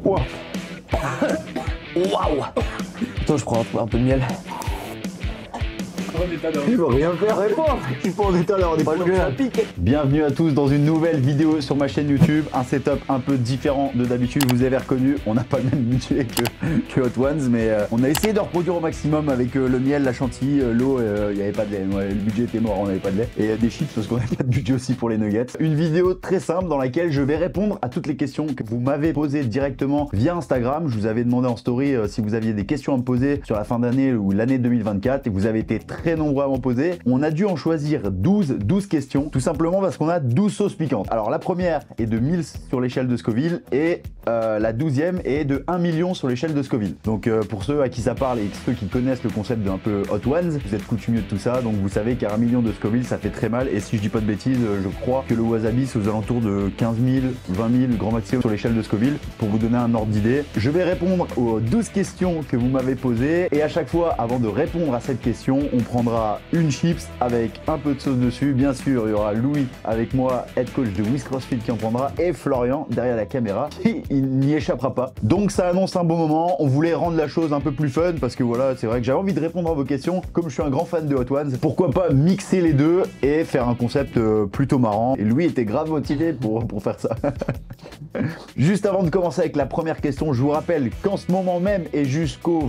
Wow. Waouh. Attends, je prends un peu de miel. Il va rien faire, réponds. Il faut en état d'heure, on est pas le Ça pique. Bienvenue à tous dans une nouvelle vidéo sur ma chaîne YouTube. Un setup un peu différent de d'habitude. Vous avez reconnu, on n'a pas le même budget que Hot Ones, mais on a essayé de reproduire au maximum avec le miel, la chantilly, l'eau. Il n'y avait pas de lait. Ouais, le budget était mort, on n'avait pas de lait. Et des chips parce qu'on n'avait pas de budget aussi pour les nuggets. Une vidéo très simple dans laquelle je vais répondre à toutes les questions que vous m'avez posées directement via Instagram. Je vous avais demandé en story si vous aviez des questions à me poser sur la fin d'année ou l'année 2024 et vous avez été très nombreux à m'en poser. On a dû en choisir 12 questions, tout simplement parce qu'on a 12 sauces piquantes. Alors la première est de 1000 sur l'échelle de Scoville et la 12e est de 1 million sur l'échelle de Scoville. Donc pour ceux à qui ça parle et ceux qui connaissent le concept d'un peu Hot Ones, vous êtes coutumiers de tout ça, donc vous savez qu'à 1 million de Scoville ça fait très mal et si je dis pas de bêtises, je crois que le wasabi c'est aux alentours de 15 000, 20 000 grand maximum sur l'échelle de Scoville pour vous donner un ordre d'idée. Je vais répondre aux 12 questions que vous m'avez posées et à chaque fois avant de répondre à cette question, on prendra une chips avec un peu de sauce dessus. Bien sûr, il y aura Louis avec moi, head coach de Wiz CrossFit qui en prendra et Florian derrière la caméra qui il n'y échappera pas. Donc ça annonce un bon moment. On voulait rendre la chose un peu plus fun parce que voilà, c'est vrai que j'avais envie de répondre à vos questions. Comme je suis un grand fan de Hot Ones, pourquoi pas mixer les deux et faire un concept plutôt marrant. Et Louis était grave motivé pour faire ça. Juste avant de commencer avec la première question, je vous rappelle qu'en ce moment même et jusqu'au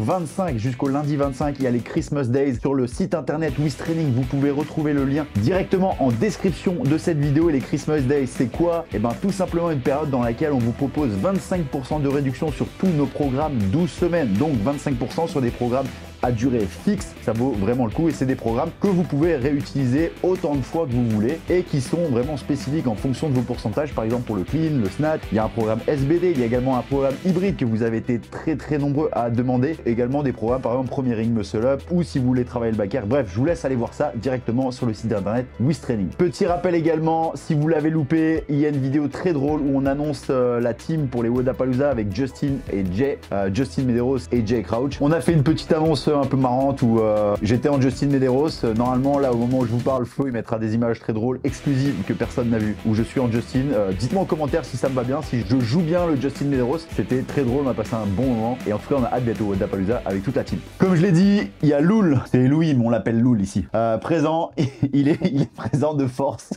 lundi 25, il y a les Christmas Days sur le site internet Wiz Training. Vous pouvez retrouver le lien directement en description de cette vidéo. Et les Christmas Days, c'est quoi? Et bien tout simplement une période dans laquelle on vous propose 25% de réduction sur tous nos programmes 12 semaines. Donc 25% sur des programmes à durée fixe, ça vaut vraiment le coup et c'est des programmes que vous pouvez réutiliser autant de fois que vous voulez et qui sont vraiment spécifiques en fonction de vos pourcentages. Par exemple pour le clean, le snatch, il y a un programme SBD, il y a également un programme hybride que vous avez été très nombreux à demander, également des programmes par exemple Premier Ring Muscle Up ou si vous voulez travailler le back air. Bref, je vous laisse aller voir ça directement sur le site internet Wiz Training. Petit rappel également, si vous l'avez loupé, il y a une vidéo très drôle où on annonce la team pour les Wodapalooza avec Justin et Jay, Justin Medeiros et Jay Crouch. On a fait une petite annonce un peu marrante où j'étais en Justin Medeiros. Normalement là au moment où je vous parle, Flo il mettra des images très drôles exclusives que personne n'a vu où je suis en Justin. Dites-moi en commentaire si ça me va bien, si je joue bien le Justin Medeiros. C'était très drôle, on a passé un bon moment et en tout cas on a hâte d'être au Wodapalooza avec toute la team. Comme je l'ai dit, il y a Loul, c'est Louis mais on l'appelle Loul ici. Présent, il est présent de force.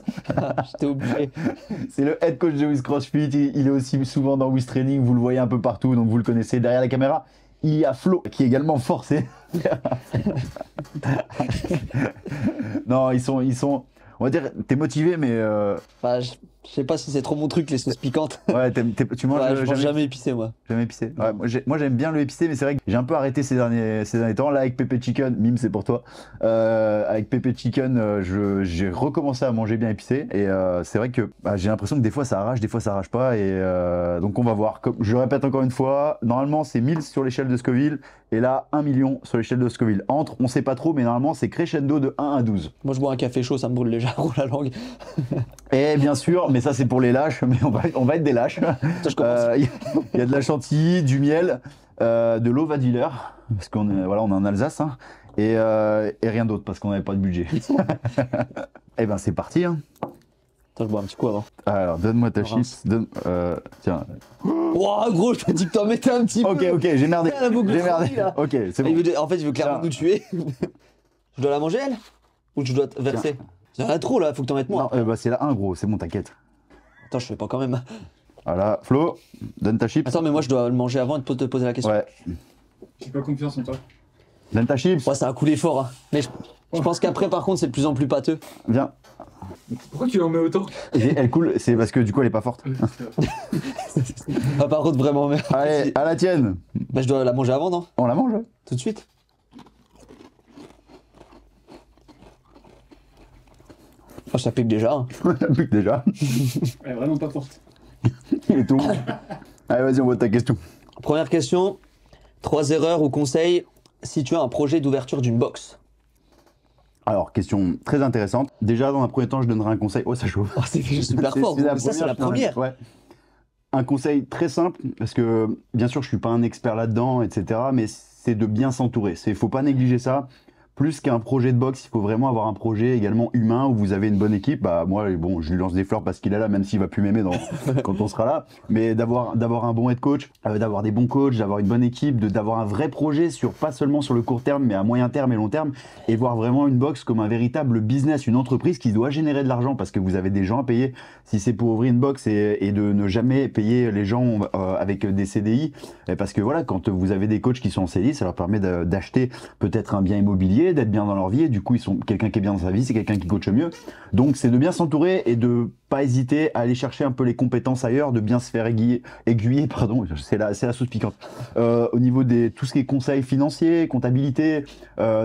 J'étais obligé. C'est le head coach de Wiz CrossFit, il est aussi souvent dans Wiz Training, vous le voyez un peu partout donc vous le connaissez derrière la caméra. Il y a Flo qui est également forcé. Non, ils sont. On va dire, t'es motivé, mais. Enfin, je sais pas si c'est trop mon truc, les sauces piquantes. Ouais, tu manges. Ouais, je mange jamais épicé, moi. Jamais épicé. Ouais, moi j'aime bien le épicé, mais c'est vrai que j'ai un peu arrêté ces derniers temps. Là, avec Pepe Chicken, Mime, c'est pour toi. Avec Pepe Chicken, j'ai recommencé à manger bien épicé. Et c'est vrai que j'ai l'impression que des fois ça arrache, des fois ça arrache pas. Et donc on va voir. Comme, je le répète encore une fois, normalement c'est 1000 sur l'échelle de Scoville. Et là, 1 million sur l'échelle de Scoville. Entre, on sait pas trop, mais normalement c'est crescendo de 1 à 12. Moi, je bois un café chaud, ça me brûle légèrement la langue. Et bien sûr, mais ça c'est pour les lâches, mais on va être des lâches. Attends, je commence. Il y a de la chantilly, du miel, de l'eau Vadiller, parce qu'on est, voilà, on est en Alsace, hein, et rien d'autre parce qu'on n'avait pas de budget. Et ben c'est parti. Hein. Attends, je bois un petit coup avant. Alors donne-moi ta chips. Tiens. Ouah, gros, je t'ai dit que t'en mettais un petit peu. Ok, j'ai merdé. Elle a beaucoup J'ai trop merdé. pris, là. Ok, c'est bon. En fait, il veut clairement nous tuer. Je dois la manger, elle? Ou je dois verser? Il y en a trop là, faut que t'en mettes moins. Non, c'est la 1 gros, c'est bon, t'inquiète. Attends, je fais pas quand même. Voilà, Flo, donne ta chips. Attends, mais moi je dois le manger avant de te poser la question. Ouais. J'ai pas confiance en toi. Donne ta chips. Ouais, ça a coulé fort. Hein. Mais je pense qu'après, par contre, c'est de plus en plus pâteux. Viens. Pourquoi tu en mets autant? Elle coule, c'est parce que du coup elle est pas forte. Ah, par contre, vraiment, mais. Allez, à la tienne. Bah, je dois la manger avant, non? On la mange, ouais. Tout de suite? Oh, ça pique déjà. Hein. Ça pique déjà. Elle est vraiment pas forte. Et tout. Allez, vas-y, on voit ta question. Première question. 3 erreurs ou conseils si tu as un projet d'ouverture d'une box. Alors, question très intéressante. Déjà, dans un premier temps, je donnerai un conseil. Oh, ça chauffe. Oh, c'est super fort. Ça, c'est la première. Ouais. Un conseil très simple, parce que bien sûr, je suis pas un expert là-dedans, etc. Mais c'est de bien s'entourer. Il faut pas négliger ça. plus qu'un projet de boxe, il faut vraiment avoir un projet également humain où vous avez une bonne équipe. Bah moi, bon, je lui lance des fleurs parce qu'il est là, même s'il va plus m'aimer quand on sera là. Mais d'avoir un bon head coach, d'avoir des bons coachs, d'avoir une bonne équipe, d'avoir un vrai projet pas seulement sur le court terme, mais à moyen terme et long terme, et voir vraiment une boxe comme un véritable business, une entreprise qui doit générer de l'argent parce que vous avez des gens à payer. Si c'est pour ouvrir une boxe et de ne jamais payer les gens avec des CDI, parce que voilà, quand vous avez des coachs qui sont en CDI, ça leur permet d'acheter peut-être un bien immobilier, d'être bien dans leur vie, et du coup, quelqu'un qui est bien dans sa vie, c'est quelqu'un qui coache mieux. Donc, c'est de bien s'entourer et de pas hésiter à aller chercher un peu les compétences ailleurs, de bien se faire aiguiller, pardon, c'est la sauce piquante. Au niveau de tout ce qui est conseils financiers, comptabilité,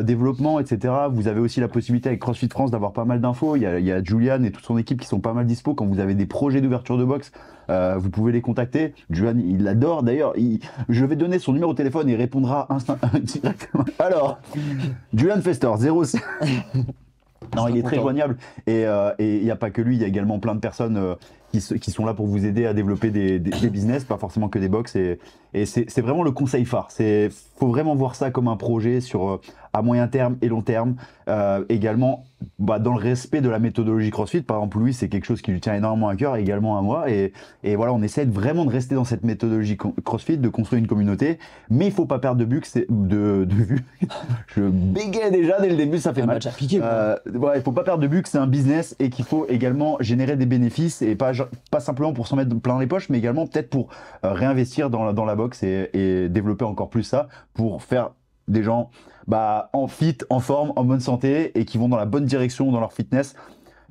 développement, etc. Vous avez aussi la possibilité avec CrossFit France d'avoir pas mal d'infos. Il y a Julian et toute son équipe qui sont pas mal dispo. Quand vous avez des projets d'ouverture de box, vous pouvez les contacter. Julian, il l'adore. D'ailleurs, je vais donner son numéro de téléphone et il répondra directement. Alors, Julian Fester, 06. Non, il est très joignable et il n'y a pas que lui, il y a également plein de personnes qui sont là pour vous aider à développer des business, pas forcément que des box, et c'est vraiment le conseil phare. Faut vraiment voir ça comme un projet à moyen terme et long terme, également dans le respect de la méthodologie CrossFit. Par exemple, lui, c'est quelque chose qui lui tient énormément à cœur, également à moi, et voilà, on essaie vraiment de rester dans cette méthodologie CrossFit, de construire une communauté, mais il faut pas perdre de vue. Je bégaye déjà dès le début, ça fait mal. Match à piquer, il faut pas perdre de vue que c'est un business et qu'il faut également générer des bénéfices, et pas simplement pour s'en mettre plein les poches, mais également peut-être pour réinvestir dans la boxe et développer encore plus ça pour faire des gens en fit, en forme, en bonne santé et qui vont dans la bonne direction dans leur fitness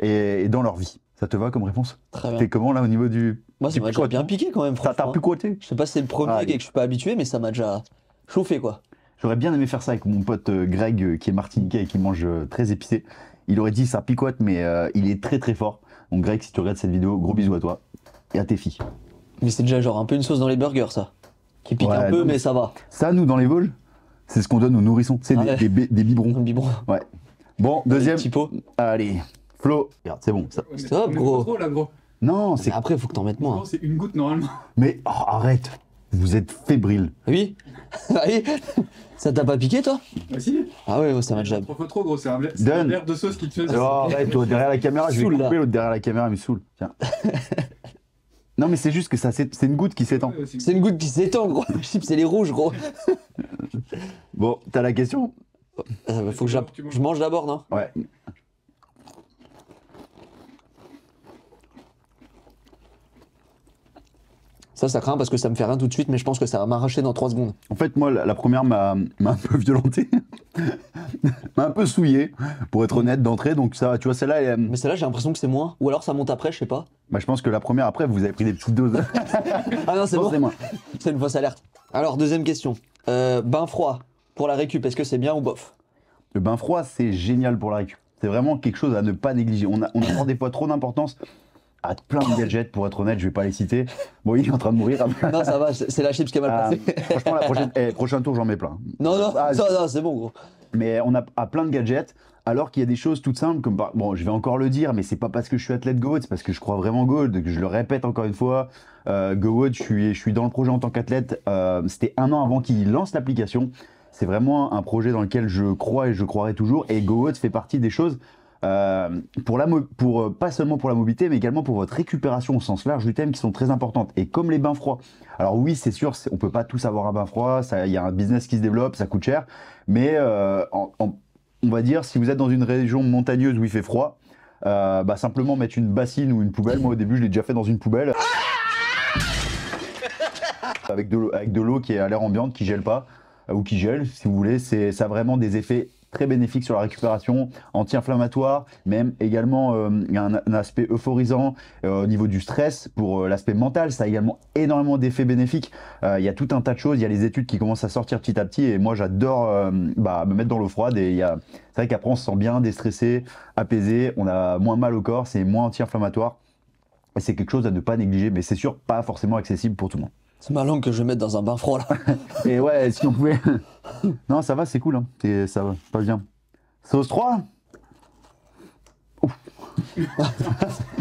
et dans leur vie. Ça te va comme réponse? Très bien. T'es comment là au niveau du... Moi, ça m'a déjà bien piqué quand même, franchement. T'as pu quoter? Je sais pas si c'est le premier et que je suis pas habitué, mais ça m'a déjà chauffé, quoi. J'aurais bien aimé faire ça avec mon pote Greg qui est martiniquais et qui mange très épicé. Il aurait dit ça picote, mais il est très très fort. Donc Greg, si tu regardes cette vidéo, gros bisous à toi et à tes filles. Mais c'est déjà genre un peu une sauce dans les burgers, ça. Qui pique un peu, mais ça va. Ça, nous, dans les Vosges, c'est ce qu'on donne aux nourrissons. C'est des biberons. Un biberon. Ouais. Bon, deuxième. Petit pot. Allez, Flo. Regarde, c'est bon. Ça. Stop, gros. Trop, là, gros. Non, c'est... Après, faut que t'en mettes moins. C'est une goutte normalement. Mais arrête. Vous êtes fébrile. Oui. Oui. Ça t'a pas piqué, toi? Bah si. Ah ouais, ça m'a déjà... 3 fois trop gros, c'est un Donne. verre de sauce qui te fait... Oh, arrête, toi, derrière la caméra, je vais couper l'autre derrière la caméra, il me saoule. Tiens. Non, mais c'est juste que ça, c'est une goutte qui s'étend. C'est une goutte qui s'étend, gros. Le chip, c'est les rouges, gros. Bon, t'as la question? Faut que je mange d'abord, non? Ouais. Ça craint parce que ça me fait rien tout de suite, mais je pense que ça va m'arracher dans 3 secondes. En fait, moi, la première m'a un peu violenté. M'a un peu souillé, pour être honnête, d'entrée. Donc ça, tu vois, celle-là... Mais celle-là, j'ai l'impression que c'est moins. Ou alors ça monte après, je sais pas. Bah, je pense que la première, après, vous avez pris des petites doses. Ah non, c'est bon. C'est moi. C'est une fausse alerte. Alors, deuxième question. Bain froid pour la récup, est-ce que c'est bien ou bof? Le bain froid, c'est génial pour la récup. C'est vraiment quelque chose à ne pas négliger. On accorde des fois trop d'importance à plein de gadgets, pour être honnête, je vais pas les citer. Bon, il est en train de mourir. Non, ça va, c'est la chips qui est mal passée. Franchement, prochain tour, j'en mets plein. Non, c'est bon, gros. Mais on a plein de gadgets, alors qu'il y a des choses toutes simples, comme bon, je vais encore le dire, mais c'est pas parce que je suis athlète GoWood, c'est parce que je crois vraiment GoWood, que je le répète encore une fois. GoWood, je suis dans le projet en tant qu'athlète. C'était 1 an avant qu'il lance l'application. C'est vraiment un projet dans lequel je crois et je croirai toujours. Et GoWood fait partie des choses pas seulement pour la mobilité, mais également pour votre récupération au sens large du thème, qui sont très importantes. Et comme les bains froids, alors oui, c'est sûr, on peut pas tous avoir un bain froid, il y a un business qui se développe, ça coûte cher, mais on va dire, si vous êtes dans une région montagneuse où il fait froid, simplement mettre une bassine ou une poubelle. Moi au début je l'ai déjà fait dans une poubelle avec de l'eau qui est à l'air ambiante, qui gèle pas, ou qui gèle si vous voulez. Ça a vraiment des effets très bénéfique sur la récupération, anti-inflammatoire, même également il y a un aspect euphorisant au niveau du stress, pour l'aspect mental, ça a également énormément d'effets bénéfiques. Il y a tout un tas de choses, il y a les études qui commencent à sortir petit à petit, et moi j'adore me mettre dans l'eau froide, et c'est vrai qu'après on se sent bien déstressé, apaisé, on a moins mal au corps, c'est moins anti-inflammatoire, et c'est quelque chose à ne pas négliger, mais c'est sûr pas forcément accessible pour tout le monde. C'est ma langue que je vais mettre dans un bain froid là. Et ouais, si on pouvait... Non, ça va, c'est cool, hein. Ça va, pas bien. Sauce 3. Oh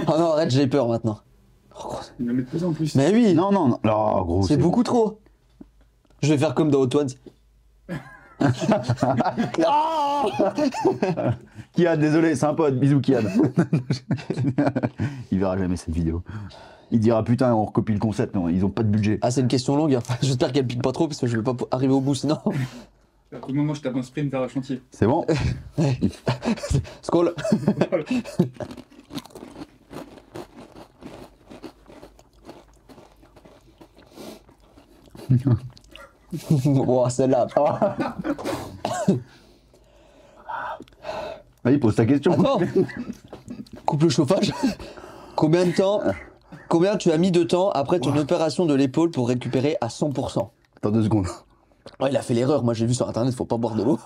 non, arrête, j'ai peur maintenant. Il en met de plus en plus. Mais oui. Non, gros. C'est beaucoup trop. Je vais faire comme dans Hot Ones. Kian, désolé, c'est un pote, bisous Kian. Il verra jamais cette vidéo. Il dira putain, on recopie le concept, non, ils ont pas de budget. Ah, c'est une question longue. Hein. J'espère qu'elle pique pas trop parce que je vais pas arriver au bout sinon. À tout moment, je tape un sprint vers le chantier. C'est bon? Scroll. Bon, celle-là. Vas-y, pose ta question. Attends. Coupe le chauffage. Combien tu as mis de temps après ton opération de l'épaule pour récupérer à 100%? Attends 2 secondes. Ouais, il a fait l'erreur. Moi, j'ai vu sur internet, faut pas boire de l'eau.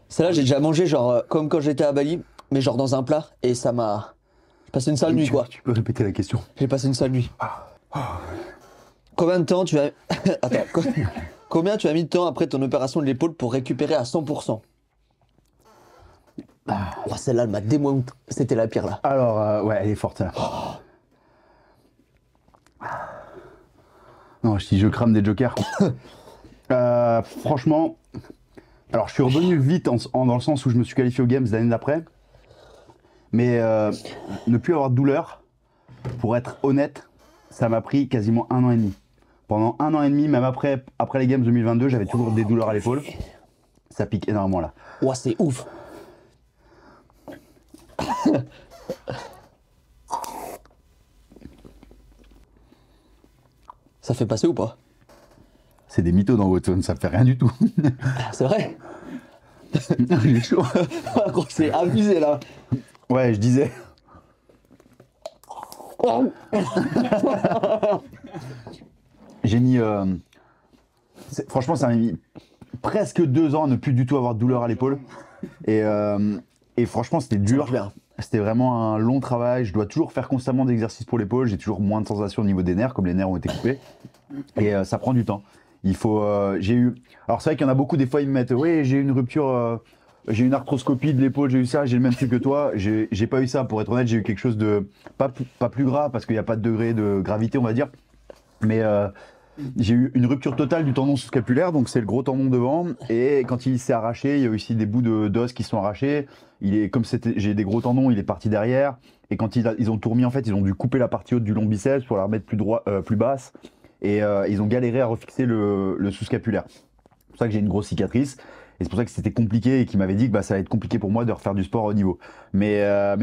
Celle-là, j'ai déjà mangé, genre, comme quand j'étais à Bali, mais genre dans un plat, et ça m'a. J'ai passé une sale nuit, quoi. Tu peux répéter la question. J'ai passé une sale nuit. Combien de temps tu as. Attends. Combien tu as mis de temps après ton opération de l'épaule pour récupérer à 100%? Oh, celle-là, elle m'a démonté. C'était la pire, là. Alors, ouais, elle est forte, là. Non, si je crame des jokers. Franchement, alors je suis revenu vite dans le sens où je me suis qualifié aux Games l'année d'après. Mais ne plus avoir de douleur, pour être honnête, ça m'a pris quasiment 1 an et demi. Pendant 1 an et demi, même après les Games 2022, j'avais toujours des douleurs à l'épaule. Ça pique énormément là. Ouah, c'est ouf. Ça fait passer ou pas? C'est des mythos dans votre zone, ça fait rien du tout. C'est vrai? Il est chaud. Gros, c'est abusé là. Ouais, je disais. J'ai mis. Franchement, ça m'a mis presque 2 ans à ne plus du tout avoir de douleur à l'épaule. Et franchement, c'était dur. C'était vraiment un long travail. Je dois toujours faire constamment d'exercices pour l'épaule. J'ai toujours moins de sensations au niveau des nerfs, comme les nerfs ont été coupés. Et ça prend du temps. Il faut. J'ai eu. Alors, c'est vrai qu'il y en a beaucoup, des fois, ils me mettent. Oui, j'ai eu une rupture. J'ai eu une arthroscopie de l'épaule, j'ai eu ça, j'ai le même truc que toi. J'ai pas eu ça, pour être honnête, j'ai eu quelque chose de. Pas plus grave, parce qu'il n'y a pas de degré de gravité, on va dire. Mais j'ai eu une rupture totale du tendon sous-scapulaire, donc c'est le gros tendon devant. Et quand il s'est arraché, il y a aussi des bouts d'os qui sont arrachés. J'ai des gros tendons, il est parti derrière. Et quand ils ont tout remis, en fait, ils ont dû couper la partie haute du long biceps pour la remettre plus basse. Et ils ont galéré à refixer le sous-scapulaire. C'est pour ça que j'ai une grosse cicatrice. Et c'est pour ça que c'était compliqué et qu'ils m'avaient dit que ça allait être compliqué pour moi de refaire du sport au niveau. Mais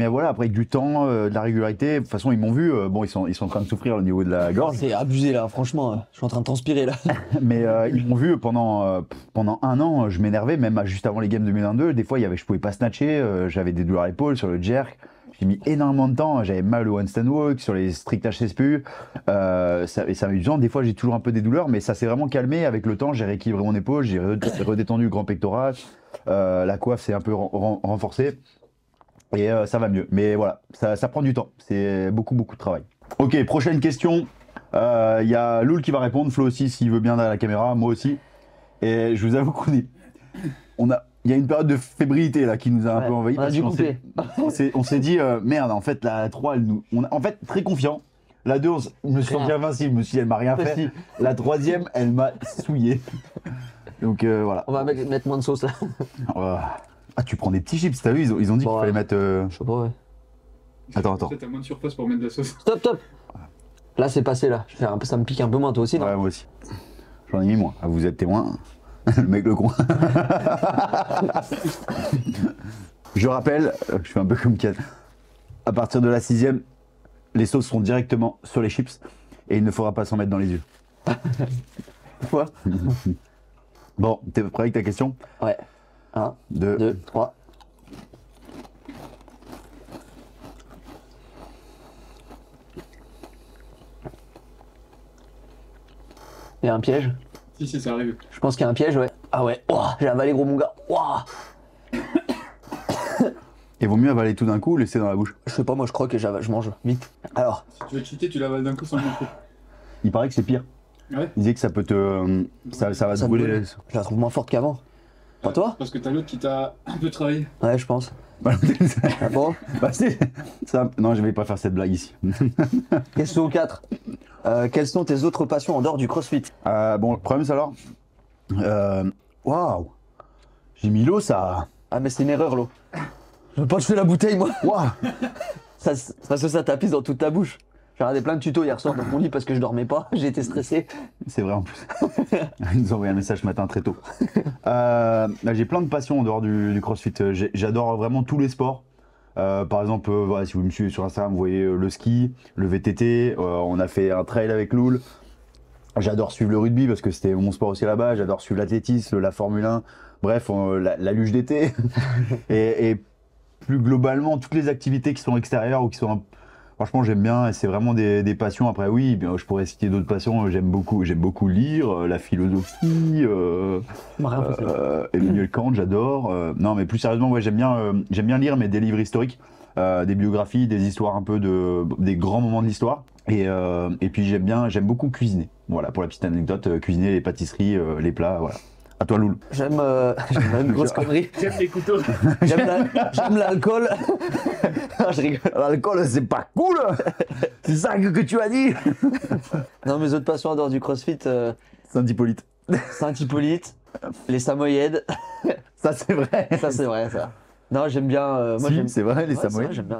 voilà, après avec du temps, de la régularité, de toute façon ils m'ont vu, bon ils sont en train de souffrir au niveau de la gorge. C'est abusé là, franchement, je suis en train de transpirer là. Mais ils m'ont vu pendant 1 an, je m'énervais, même juste avant les Games 2022, des fois je pouvais pas snatcher, j'avais des douleurs à l'épaule sur le jerk. J'ai mis énormément de temps, j'avais mal au handstand walk, sur les strict HSPU, ça m'a eu du temps, des fois j'ai toujours un peu des douleurs, mais ça s'est vraiment calmé avec le temps, j'ai rééquilibré mon épaule, j'ai redétendu le grand pectoral, la coiffe s'est un peu renforcée, et ça va mieux. Mais voilà, ça prend du temps, c'est beaucoup de travail. Ok, prochaine question, y a Loul qui va répondre, Flo aussi s'il veut bien à la caméra, moi aussi, et je vous avoue il y a une période de fébrilité là qui nous a un peu envahi. On a dû couper. On s'est dit, merde, en fait, la 3, en fait, très confiant. La 2, je me suis senti invincible, je me suis dit, elle m'a rien fait. La 3e, elle m'a souillé. Donc voilà. On va mettre moins de sauce là. Ah, tu prends des petits chips, t'as vu, ils ont dit qu'il fallait mettre. Je sais pas, ouais. Attends. T'as moins de surface pour mettre de la sauce. Stop. Là, c'est passé là. Ça me pique un peu moins, toi aussi, non? Ouais, moi aussi. J'en ai mis moins. Ah, vous êtes témoin. Le mec le con. Je rappelle, je fais un peu comme Kian. À partir de la 6e, les sauces seront directement sur les chips et il ne faudra pas s'en mettre dans les yeux. Quoi? Bon, t'es prêt avec ta question? Ouais. 1, 2, 3. Il y a un piège? Si, ça arrive. Je pense qu'il y a un piège, ouais. Ah ouais, oh, j'ai avalé gros mon gars. Oh. Et vaut mieux avaler tout d'un coup ou laisser dans la bouche? Je sais pas, moi je crois que je mange vite. Alors. Si tu veux cheater, tu l'avales d'un coup sans le manger. Il paraît que c'est pire. Ouais. Il disait que ça peut te. Ça va te brûler. Je la trouve moins forte qu'avant. Pas toi? Parce que t'as l'autre qui t'a un peu travaillé. Ouais, je pense. Ah bon? Bah c'est. Ça... Non, je vais pas faire cette blague ici. Question 4. Quelles sont tes autres passions en dehors du CrossFit? Bon, le problème, c'est alors. Waouh! J'ai mis l'eau, ça. Ah, mais c'est une erreur, l'eau. Je veux pas toucher la bouteille, moi. Waouh! C'est parce que ça tapisse dans toute ta bouche. J'ai regardé plein de tutos hier soir dans mon lit parce que je dormais pas. J'ai été stressé. C'est vrai en plus. Ils nous ont envoyé un message ce matin très tôt. J'ai plein de passions en dehors du CrossFit. J'adore vraiment tous les sports. Par exemple, voilà, si vous me suivez sur Instagram, vous voyez le ski, le VTT. On a fait un trail avec Loul. J'adore suivre le rugby parce que c'était mon sport aussi là-bas. J'adore suivre l'athlétisme, la Formule 1. Bref, la luge d'été. et plus globalement, toutes les activités qui sont extérieures ou qui sont... Franchement, j'aime bien et c'est vraiment des passions. Après, oui, bien, je pourrais citer d'autres passions. J'aime beaucoup lire, la philosophie, Emmanuel Kant, j'adore. Non, mais plus sérieusement, ouais, j'aime bien lire, mais des livres historiques, des biographies, des histoires un peu des grands moments de l'histoire. Et puis j'aime beaucoup cuisiner. Voilà, pour la petite anecdote, cuisiner les pâtisseries, les plats, voilà. À toi, Loul. J'aime une grosse connerie. J'aime les couteaux. J'aime l'alcool. Non, je rigole. L'alcool, c'est pas cool. C'est ça que tu as dit. Non, mes autres passions en dehors du CrossFit, Saint-Hippolyte. Saint-Hippolyte, les Samoyèdes. Ça, c'est vrai. Ça, c'est vrai, ça. Non, j'aime bien. Moi, Si, j'aime. c'est vrai, les Ouais, c'est Samoyèdes. vrai,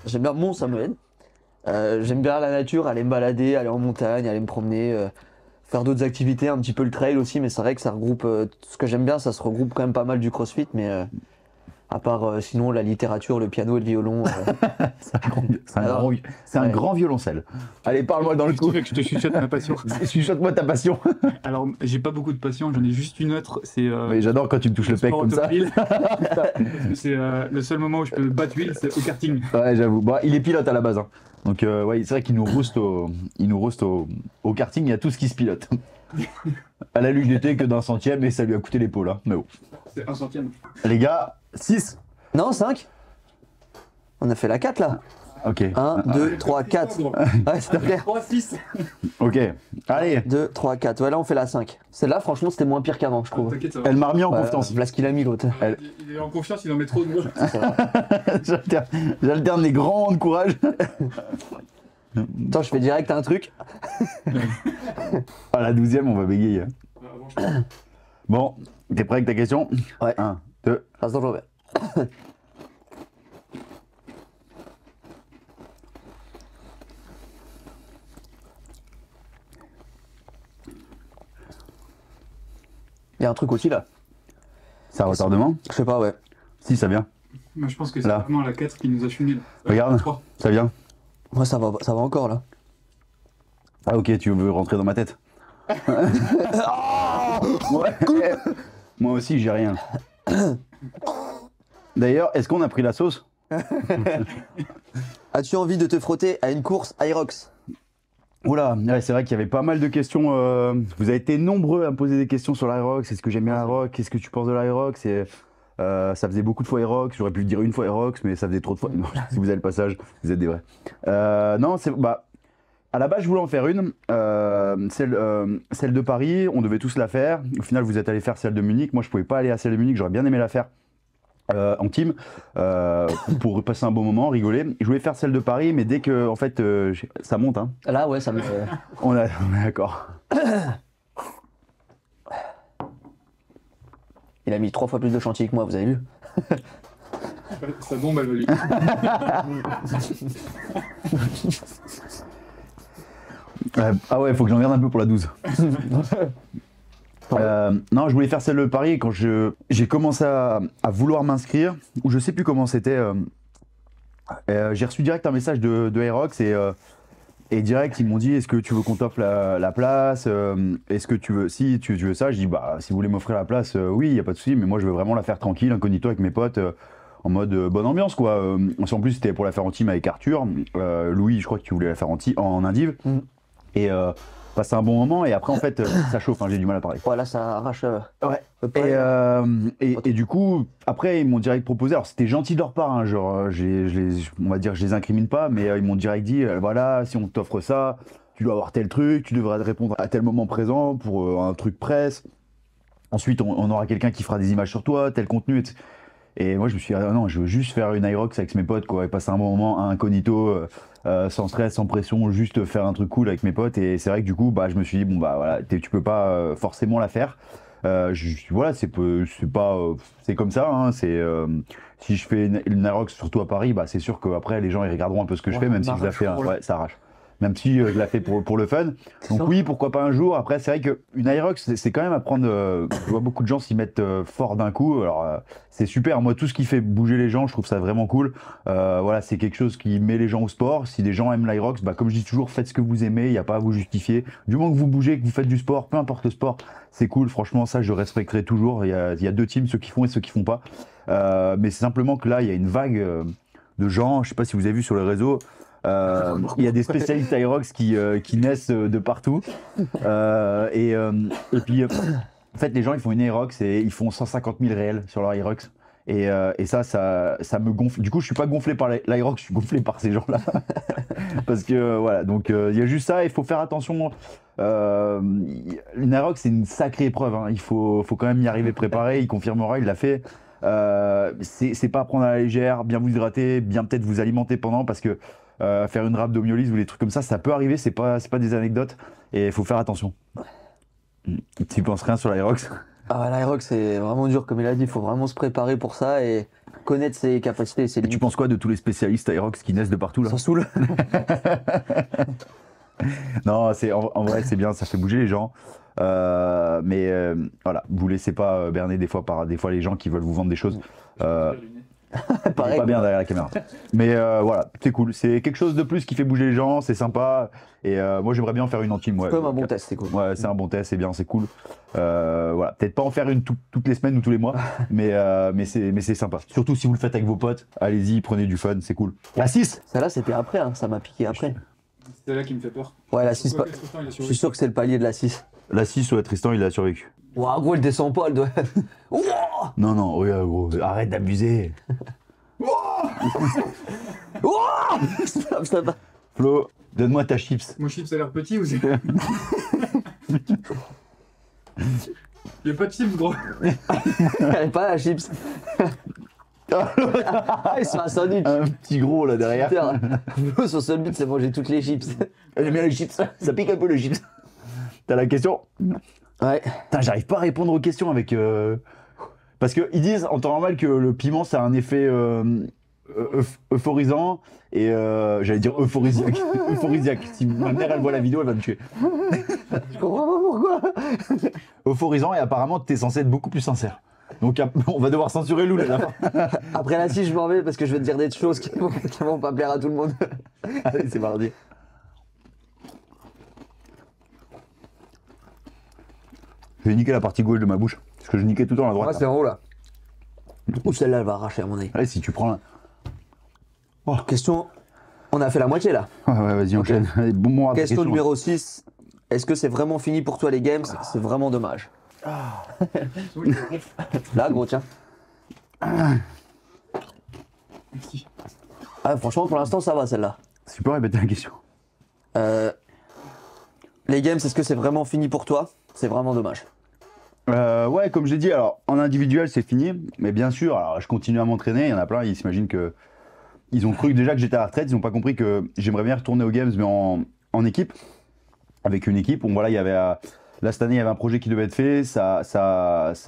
j'aime bien mon Samoyède. J'aime bien la nature, aller me balader, aller en montagne, aller me promener, faire d'autres activités, un petit peu le trail aussi, mais c'est vrai que ça regroupe. Ce que j'aime bien, ça se regroupe quand même pas mal du CrossFit, mais à part sinon la littérature, le piano et le violon. C'est un grand violoncelle. Allez, parle-moi dans le Tu coup. veux que je te chuchote ma passion. Chuchote-moi ta passion. Alors, j'ai pas beaucoup de passion, j'en ai juste une autre, c'est Mais j'adore quand tu me touches le pec sport comme ça. automobile. Parce que c'est le seul moment où je peux battre l'huile, c'est au karting. Ouais, j'avoue. Bon, il est pilote à la base. Hein. Donc, ouais, c'est vrai qu'il nous roast au karting, il y a tout ce qui se pilote. À la luge d'été que d'un centième et ça lui a coûté l'épaule. Hein. Mais bon. C'est un centième. Les gars, 6. Non, 5. On a fait la 4 là. Ok. 1, 2, 3, 4. Ouais, c'est clair. 3, 6. Ok. Allez. 2, 3, 4. Ouais, là on fait la 5. Celle-là, franchement, c'était moins pire qu'avant, je trouve. T'inquiète, ça va. Elle m'a remis en Ouais, confiance. voilà ce qu'il a mis l'autre. Il est en confiance, il en met trop de moi. J'alterne les grands de courage. Attends, je fais direct un truc. À la 12e, on va bégayer. Avant, je- Bon, t'es prêt avec ta question? Ouais. 1, 2. Reste dans le verre. Il y a un truc aussi là. C'est un retardement? Je sais pas, ouais. Si, ça vient. Moi, je pense que c'est Là. vraiment la 4 qui nous a fumé. Là. Regarde. 3. Ça vient. Moi, ça va encore là. Ah, ok, tu veux rentrer dans ma tête? Ouais. Moi aussi, j'ai rien. D'ailleurs, est-ce qu'on a pris la sauce? As-tu envie de te frotter à une course Aerox? Oula, ouais, c'est vrai qu'il y avait pas mal de questions. Vous avez été nombreux à me poser des questions sur l'Aerox. Est-ce que j'aime bien l'Aerox? Qu'est-ce que tu penses de l'Aerox? Ça faisait beaucoup de fois Aerox. J'aurais pu le dire une fois Aerox, mais ça faisait trop de fois. Non, si vous avez le passage, vous êtes des vrais. Non, c'est à la base, je voulais en faire une. Celle de Paris, on devait tous la faire. Au final, vous êtes allé faire celle de Munich. Moi, je pouvais pas aller à celle de Munich. J'aurais bien aimé la faire. En team pour passer un bon moment, rigoler. Je voulais faire celle de Paris, mais dès que en fait ça monte, hein. Là, ouais, ça me. On est d'accord. Il a mis 3 fois plus de chantier que moi, vous avez vu? Sa bombe, elle va lui. Ah ouais, faut que j'en garde un peu pour la 12. Non, je voulais faire celle de Paris et quand j'ai commencé à vouloir m'inscrire, ou je sais plus comment c'était, j'ai reçu direct un message de Aerox et direct ils m'ont dit est-ce que tu veux qu'on t'offre la place, est-ce que tu veux, si tu veux ça, je dis bah si vous voulez m'offrir la place, oui, il n'y a pas de souci, mais moi je veux vraiment la faire tranquille, incognito avec mes potes, en mode bonne ambiance quoi. En plus c'était pour la faire en team avec Arthur, Louis je crois que tu voulais la faire en indiv. Et passer un bon moment et après en fait ça chauffe, hein, j'ai du mal à parler. Ouais, là, ça arrache. Ouais. Ouais. Et du coup après ils m'ont direct proposé, alors c'était gentil de leur part, hein, genre on va dire je les incrimine pas, mais ils m'ont direct dit voilà, si on t'offre ça, tu dois avoir tel truc, tu devrais répondre à tel moment présent pour un truc presse. Ensuite on aura quelqu'un qui fera des images sur toi, tel contenu. Et moi, je me suis dit, ah non, je veux juste faire une Aerox avec mes potes, quoi, et passer un bon moment, un incognito, sans stress, sans pression, juste faire un truc cool avec mes potes. Et c'est vrai que du coup, bah, je me suis dit, bon, bah voilà, tu peux pas forcément la faire. Voilà, c'est pas, c'est comme ça. Hein, si je fais une Aerox, surtout à Paris, bah, c'est sûr qu'après, les gens ils regarderont un peu ce que je fais, même si je la fais, ouais, ça arrache. Même si je la fais pour le fun. Donc oui, pourquoi pas un jour. Après, c'est vrai qu'une Aerox, c'est quand même à prendre. Je vois beaucoup de gens s'y mettre fort d'un coup. Alors, c'est super. Moi, tout ce qui fait bouger les gens, je trouve ça vraiment cool. Voilà, c'est quelque chose qui met les gens au sport. Si des gens aiment l'Aerox, bah, comme je dis toujours, faites ce que vous aimez. Il n'y a pas à vous justifier. Du moment que vous bougez, que vous faites du sport, peu importe le sport, c'est cool. Franchement, ça, je respecterai toujours. Il y a deux teams, ceux qui font et ceux qui font pas. Mais c'est simplement que là, il y a une vague de gens. Je sais pas si vous avez vu sur les réseaux. Il y a des spécialistes Aerox qui naissent de partout. Et puis, en fait, les gens, ils font une Aerox et ils font 150 000 réels sur leur Aerox. Et ça me gonfle. Du coup, je suis pas gonflé par l'Aerox, je suis gonflé par ces gens-là. Parce que, voilà, donc il y a juste ça, il faut faire attention. Une Aerox, c'est une sacrée épreuve. Hein. Il faut quand même y arriver préparé. Il confirmera, il l'a fait. C'est pas à prendre à la légère, bien vous hydrater, bien peut-être vous alimenter pendant, parce que faire une rhabdomyolyse ou des trucs comme ça peut arriver, c'est pas des anecdotes et il faut faire attention. Tu penses rien sur l'Aerox? Ah, l'Aerox, c'est vraiment dur, comme il a dit, il faut vraiment se préparer pour ça et connaître ses capacités. Et tu penses quoi de tous les spécialistes Aerox qui naissent de partout là? Ça saoule. Non, en vrai, c'est bien, ça fait bouger les gens. Mais voilà, vous laissez pas berner des fois par les gens qui veulent vous vendre des choses. Pareil, pas bien derrière la caméra. Mais voilà, c'est cool. C'est quelque chose de plus qui fait bouger les gens, c'est sympa. Et moi, j'aimerais bien en faire une en team. Ouais. C'est comme un bon test, c'est cool. Ouais, c'est un bon test, c'est bien, c'est cool. Voilà, peut-être pas en faire une toutes les semaines ou tous les mois, mais c'est sympa. Surtout si vous le faites avec vos potes, allez-y, prenez du fun, c'est cool. La 6 Celle-là, c'était après, hein, ça m'a piqué après. C'est là qui me fait peur. Ouais, la 6, je suis sûr que c'est le palier de la 6. La 6, ouais, Tristan, il a survécu. Ouah, gros, elle descend pas, elle doit. Ouah, Non, ouais, gros, arrête d'abuser. ouah. Ça va. Flo, donne-moi ta chips. Mon chips a l'air petit ou c'est. Y'a pas de chips, gros. Elle est pas la chips. Il se fait un sandwich. Un petit gros là derrière. Putain, son seul but, c'est manger toutes les chips. J'aime bien les chips, ça pique un peu les chips. T'as la question? Ouais. Putain, j'arrive pas à répondre aux questions avec. Parce qu'ils disent en temps normal que le piment ça a un effet euphorisant et j'allais dire euphorisiaque. Euphorisiaque. Si ma mère elle voit la vidéo, elle va me tuer. Je comprends pas pourquoi. Euphorisant et apparemment t'es censé être beaucoup plus sincère. Donc on va devoir censurer Loul à la fin. Après la 6, je m'en vais parce que je vais te dire des choses qui vont pas plaire à tout le monde. Allez, c'est parti. Je vais niquer la partie gauche de ma bouche. Parce que je niquais tout le temps la droite. Moi, c'est en haut là. Ou celle-là, elle va arracher à mon avis. Allez, si tu prends la. Question. On a fait la moitié là. Ouais, vas-y, enchaîne. Allez, bon moment à ta Question numéro 6. Est-ce que c'est vraiment fini pour toi les games? C'est vraiment dommage. Là, gros, tiens. Merci. Ah, franchement, pour l'instant, ça va celle-là. Tu peux répéter la question? Les games, est-ce que c'est vraiment fini pour toi? C'est vraiment dommage. Ouais, comme j'ai dit, alors en individuel c'est fini, mais bien sûr, alors je continue à m'entraîner. Il y en a plein, ils s'imaginent que. Ils ont cru déjà que j'étais à la retraite, ils n'ont pas compris que j'aimerais bien retourner aux Games, mais en équipe, avec une équipe. Bon, voilà, il y avait. Là, cette année, il y avait un projet qui devait être fait, ça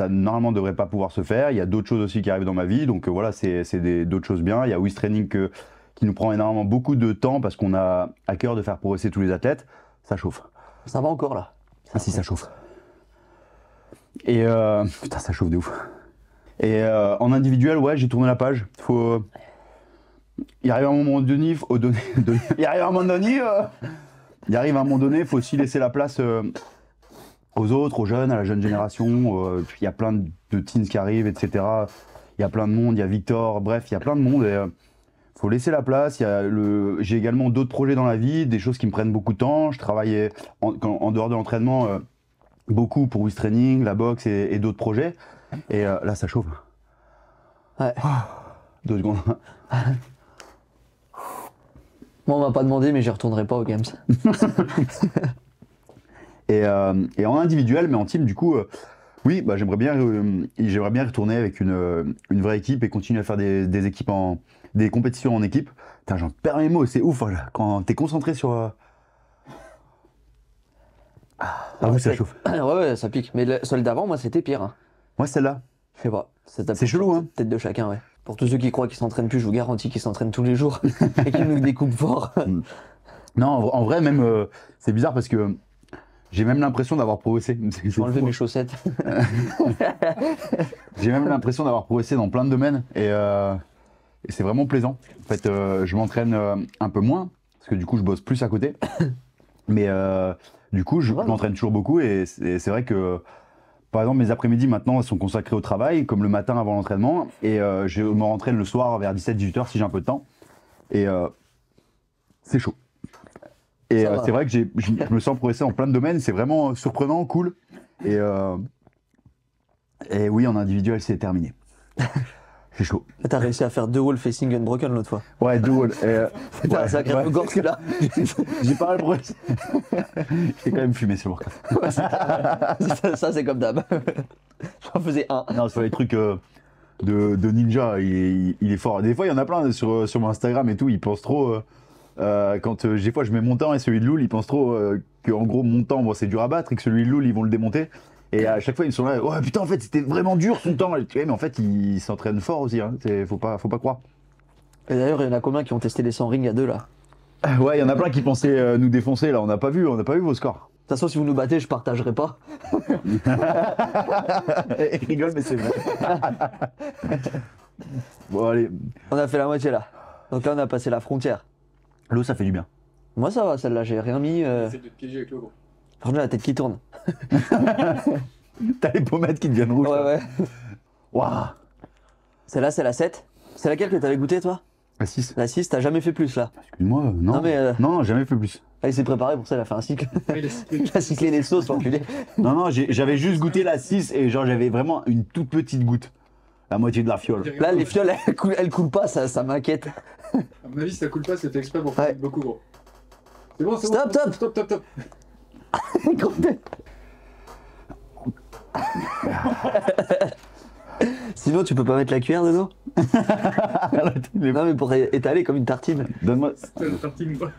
normalement devrait pas pouvoir se faire. Il y a d'autres choses aussi qui arrivent dans ma vie, donc voilà, c'est d'autres choses bien. Il y a Wiz Training qui nous prend énormément beaucoup de temps parce qu'on a à cœur de faire progresser tous les athlètes. Ça chauffe. Ça va encore là. Ah si, ça chauffe. Et putain, ça chauffe de ouf. Et en individuel, ouais, j'ai tourné la page. Il arrive à un moment donné, il arrive à un moment donné, faut aussi laisser la place aux autres, aux jeunes, à la jeune génération. Il y a plein de teens qui arrivent, etc. Il y a plein de monde, il y a Victor, bref, il y a plein de monde. Et faut laisser la place. J'ai également d'autres projets dans la vie, des choses qui me prennent beaucoup de temps. Je travaille en dehors de l'entraînement beaucoup pour Wiz Training, la boxe et d'autres projets. Et là, ça chauffe. Ouais. 2 secondes. Moi, on m'a pas demandé, mais j'y retournerai pas aux Games. Et en individuel, mais en team, du coup, Oui, bah, j'aimerais bien y retourner avec une vraie équipe et continuer à faire des équipes des compétitions en équipe. Putain, j'en perds mes mots, c'est ouf hein, quand t'es concentré sur. Ah oui, ça chauffe. Ouais, ça pique. Mais celle d'avant, moi, c'était pire. Hein. Moi, celle-là. Je sais pas. C'est chelou, hein. Peut-être de chacun, ouais. Pour tous ceux qui croient qu'ils s'entraînent plus, je vous garantis qu'ils s'entraînent tous les jours et qu'ils nous découpent fort. Non, en vrai, même, c'est bizarre parce que j'ai même l'impression d'avoir progressé. Je vais enlever mes chaussettes. J'ai même l'impression d'avoir progressé dans plein de domaines et c'est vraiment plaisant. En fait, je m'entraîne un peu moins parce que du coup, je bosse plus à côté. Mais du coup, je m'entraîne toujours beaucoup et c'est vrai que, par exemple, mes après-midi maintenant sont consacrés au travail, comme le matin avant l'entraînement, et je me rentraîne le soir vers 17-18h si j'ai un peu de temps. Et c'est chaud. Et c'est vrai que je me sens progresser en plein de domaines, c'est vraiment surprenant, cool. Et oui, en individuel, c'est terminé. C'est chaud. T'as réussi à faire 2 wall facing unbroken l'autre fois. Ouais, 2 wall. C'était un sacré record celui-là. J'ai pas le progressé. J'ai quand même fumé sur le workout. Ça, c'est comme d'hab. J'en faisais un. Non, sur les trucs de ninja, il est fort. Des fois, il y en a plein sur mon Instagram et tout, ils pensent trop. Quand des fois je mets mon temps et celui de Loul, ils pensent trop que en gros mon temps, bon, c'est dur à battre et que celui de Loul, ils vont le démonter. Et à chaque fois, ils sont là, ouais putain, en fait, c'était vraiment dur son temps. Et, mais en fait, ils s'entraînent fort aussi, hein. Faut pas croire. Et d'ailleurs, il y en a combien qui ont testé les 100 rings à 2 là? Ouais, il y en a plein qui pensaient nous défoncer, là, on n'a pas vu vos scores. De toute façon, si vous nous battez, je partagerai pas. Il rigole, mais c'est vrai. Bon, allez. On a fait la moitié là. Donc là, on a passé la frontière. L'eau, ça fait du bien. Moi, ça va, celle-là, j'ai rien mis. C'est de te piéger avec le gros. Franchement, la tête qui tourne. T'as les pommettes qui deviennent rouges. Ouais. Waouh. Celle-là, c'est la 7. C'est laquelle que t'avais goûté, toi? La 6. La 6, t'as jamais fait plus là. Excuse-moi, non. Non, mais, Non, jamais fait plus. Ah, il s'est préparé pour ça, il a fait un cycle. Il a cyclé les sauces, l'enculé. Non, j'avais juste goûté la 6 et genre j'avais vraiment une toute petite goutte. La moitié de la fiole. Là, les fioles, elles coulent pas, ça m'inquiète. À mon avis, si ça coule pas, c'est fait exprès pour faire beaucoup gros. C'est bon, c'est Stop, bon. stop. Stop. Sinon, tu peux pas mettre la cuillère dedans. Non, mais pour étaler comme une tartine. Donne-moi. C'est la tartine, quoi.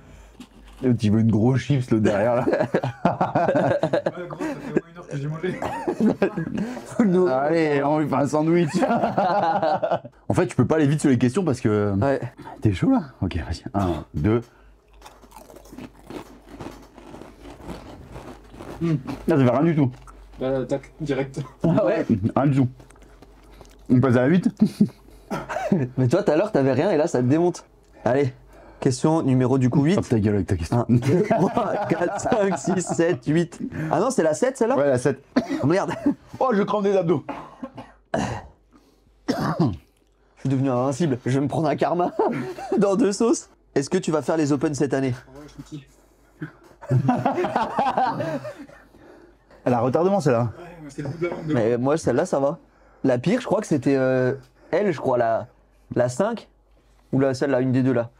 Tu veux une grosse chips là derrière là. Ouais, gros, ça fait au moins 1 heure que j'ai mangé. Allez, on lui fait un sandwich. En fait, tu peux pas aller vite sur les questions parce que. Ouais. T'es chaud là? Ok, vas-y. 1, 2. Là, ça fait rien du tout. Bah, tac, direct. Ah ouais. Rien du tout. On passe à la 8. Mais toi, tout à l'heure, t'avais rien et là, ça te démonte. Allez, question numéro du coup 8. Ferme ta gueule avec ta question. 1, 2, 3, 4, 5, 6, 7, 8. Ah non, c'est la 7 celle-là? Ouais, la 7. Oh merde. Oh, je crame des abdos. Je suis devenu invincible. Je vais me prendre un karma dans 2 sauces. Est-ce que tu vas faire les Open cette année? Ouais, je suis petit. Elle a retardement celle-là. Ouais, c'est le bout de la langue de Mais moi, celle-là, ça va. La pire, je crois que c'était elle, je crois, la 5 ou celle-là, une des deux là.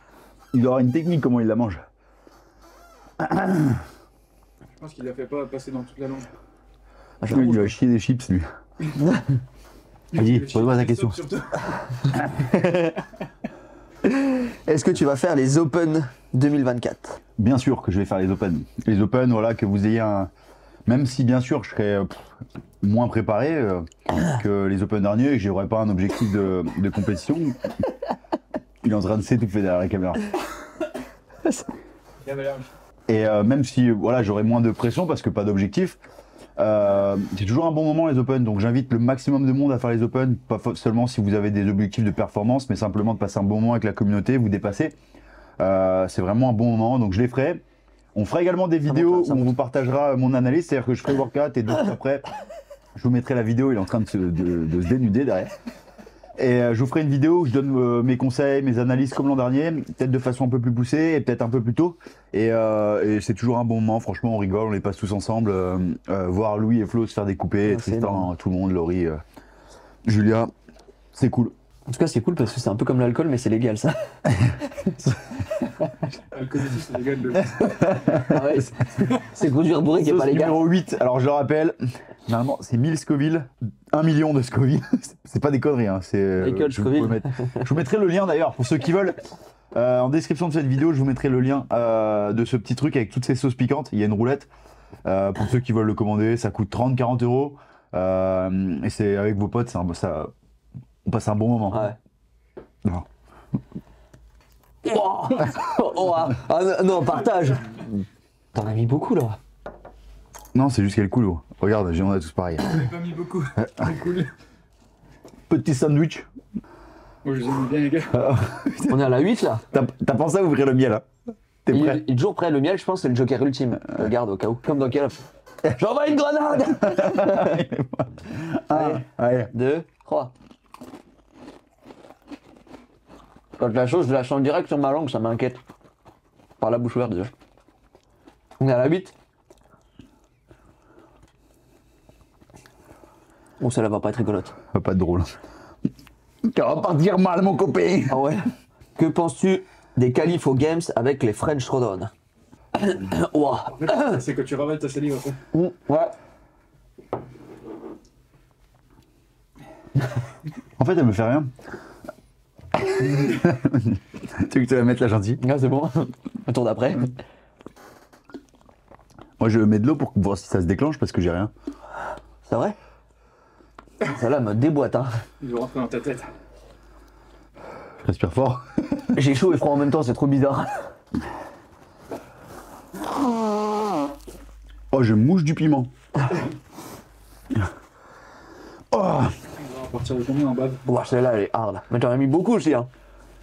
Il doit avoir une technique comment il la mange. Je pense qu'il l'a fait pas passer dans toute la langue. Ah, je Lui, l'avoue, il va chier des chips lui. Vas-y, pose-moi ta question. Surtout. Est-ce que tu vas faire les Open 2024? Bien sûr que je vais faire les Open. Les Open, voilà, que vous ayez un. Même si bien sûr je serais moins préparé que les Open derniers et que j'aurais pas un objectif de compétition. Il est en train de s'étouffer derrière la caméra. Il avait l'air. Et même si voilà, j'aurais moins de pression parce que pas d'objectif, c'est toujours un bon moment les Open. Donc j'invite le maximum de monde à faire les Open, pas seulement si vous avez des objectifs de performance, mais simplement de passer un bon moment avec la communauté, vous dépasser. C'est vraiment un bon moment, donc je les ferai. On fera également des vidéos où on vous partagera mon analyse, c'est-à-dire que je ferai le workout et 2 jours après, je vous mettrai la vidéo, il est en train de se dénuder derrière. Et je vous ferai une vidéo où je donne mes conseils, mes analyses comme l'an dernier, peut-être de façon un peu plus poussée et peut-être un peu plus tôt. Et c'est toujours un bon moment, franchement on rigole, on les passe tous ensemble. Voir Louis et Flo se faire découper, Tristan, tout le monde, Laurie, Julia, c'est cool. En tout cas, c'est cool parce que c'est un peu comme l'alcool, mais c'est légal ça. Alcoolisme, c'est légal de. Ah ouais, c'est conduire bourré qui est Sauce pas légal. numéro 8, alors je le rappelle, normalement c'est 1000 Scoville, 1 million de Scoville, c'est pas des conneries, hein. Michael Scoville. Je vous mettrai le lien d'ailleurs pour ceux qui veulent. En description de cette vidéo, je vous mettrai le lien de ce petit truc avec toutes ces sauces piquantes. Il y a une roulette pour ceux qui veulent le commander, ça coûte 30-40 euros. Et c'est avec vos potes, on passe un bon moment. Ouais. Non. Oh, oh, ah, non, partage. T'en as mis beaucoup là. Non, c'est juste qu'elle coule. Regarde, on a tous pareil. J'en ai pas mis beaucoup. C'est cool. Petit sandwich. Moi, je les aime bien, les gars. On est à la 8 là. T'as pensé à ouvrir le miel, hein? T'es prêt? Il est toujours prêt. Le miel, je pense, c'est le joker ultime. Regarde au cas où. Comme dans quel. J'envoie une grenade. Allez. 2, 3. Quand la chose, je la sens direct sur ma langue, ça m'inquiète. Par la bouche ouverte déjà. On est à la 8. Bon, celle-là va pas être rigolote. Pas de drôle. Ça va partir mal, mon copain. Ah ouais. Que penses-tu des qualifs aux Games avec les French Throwdown? Ouah. En fait, c'est que tu ravales ta salive après. Ouais. En fait, elle me fait rien. Tu veux que je te la mette là, gentil? Ah, c'est bon. Un tour d'après. Moi, je mets de l'eau pour voir si ça se déclenche parce que j'ai rien. C'est vrai? Celle-là me déboîte, hein. Il doit rentrer dans ta tête. Je respire fort. J'ai chaud et froid en même temps, c'est trop bizarre. Oh, je mouche du piment. Oh, On va partir de combien en bave? Ouah, celle-là, elle est hard. Mais t'en as mis beaucoup aussi, hein.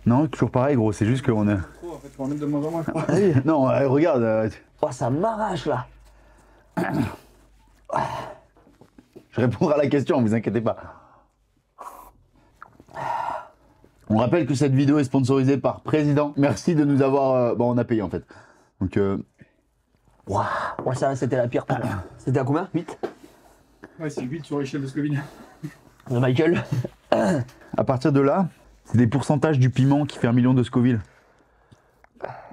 non, toujours pareil, gros. C'est juste qu'on est. Trop, en fait, faut en mettre de moins en moins, je crois. Non, regarde. Oh, ça m'arrache là. Je répondrai à la question, vous inquiétez pas. On rappelle que cette vidéo est sponsorisée par Président. Merci de nous avoir. Bon, on a payé en fait. Donc, Ouah, ouais, ça, c'était la pire pour moi. C'était à combien? 8? Ouais, c'est 8 sur l'échelle de Scoville. De Michael. à partir de là, c'est des pourcentages du piment qui fait 1 million de Scoville.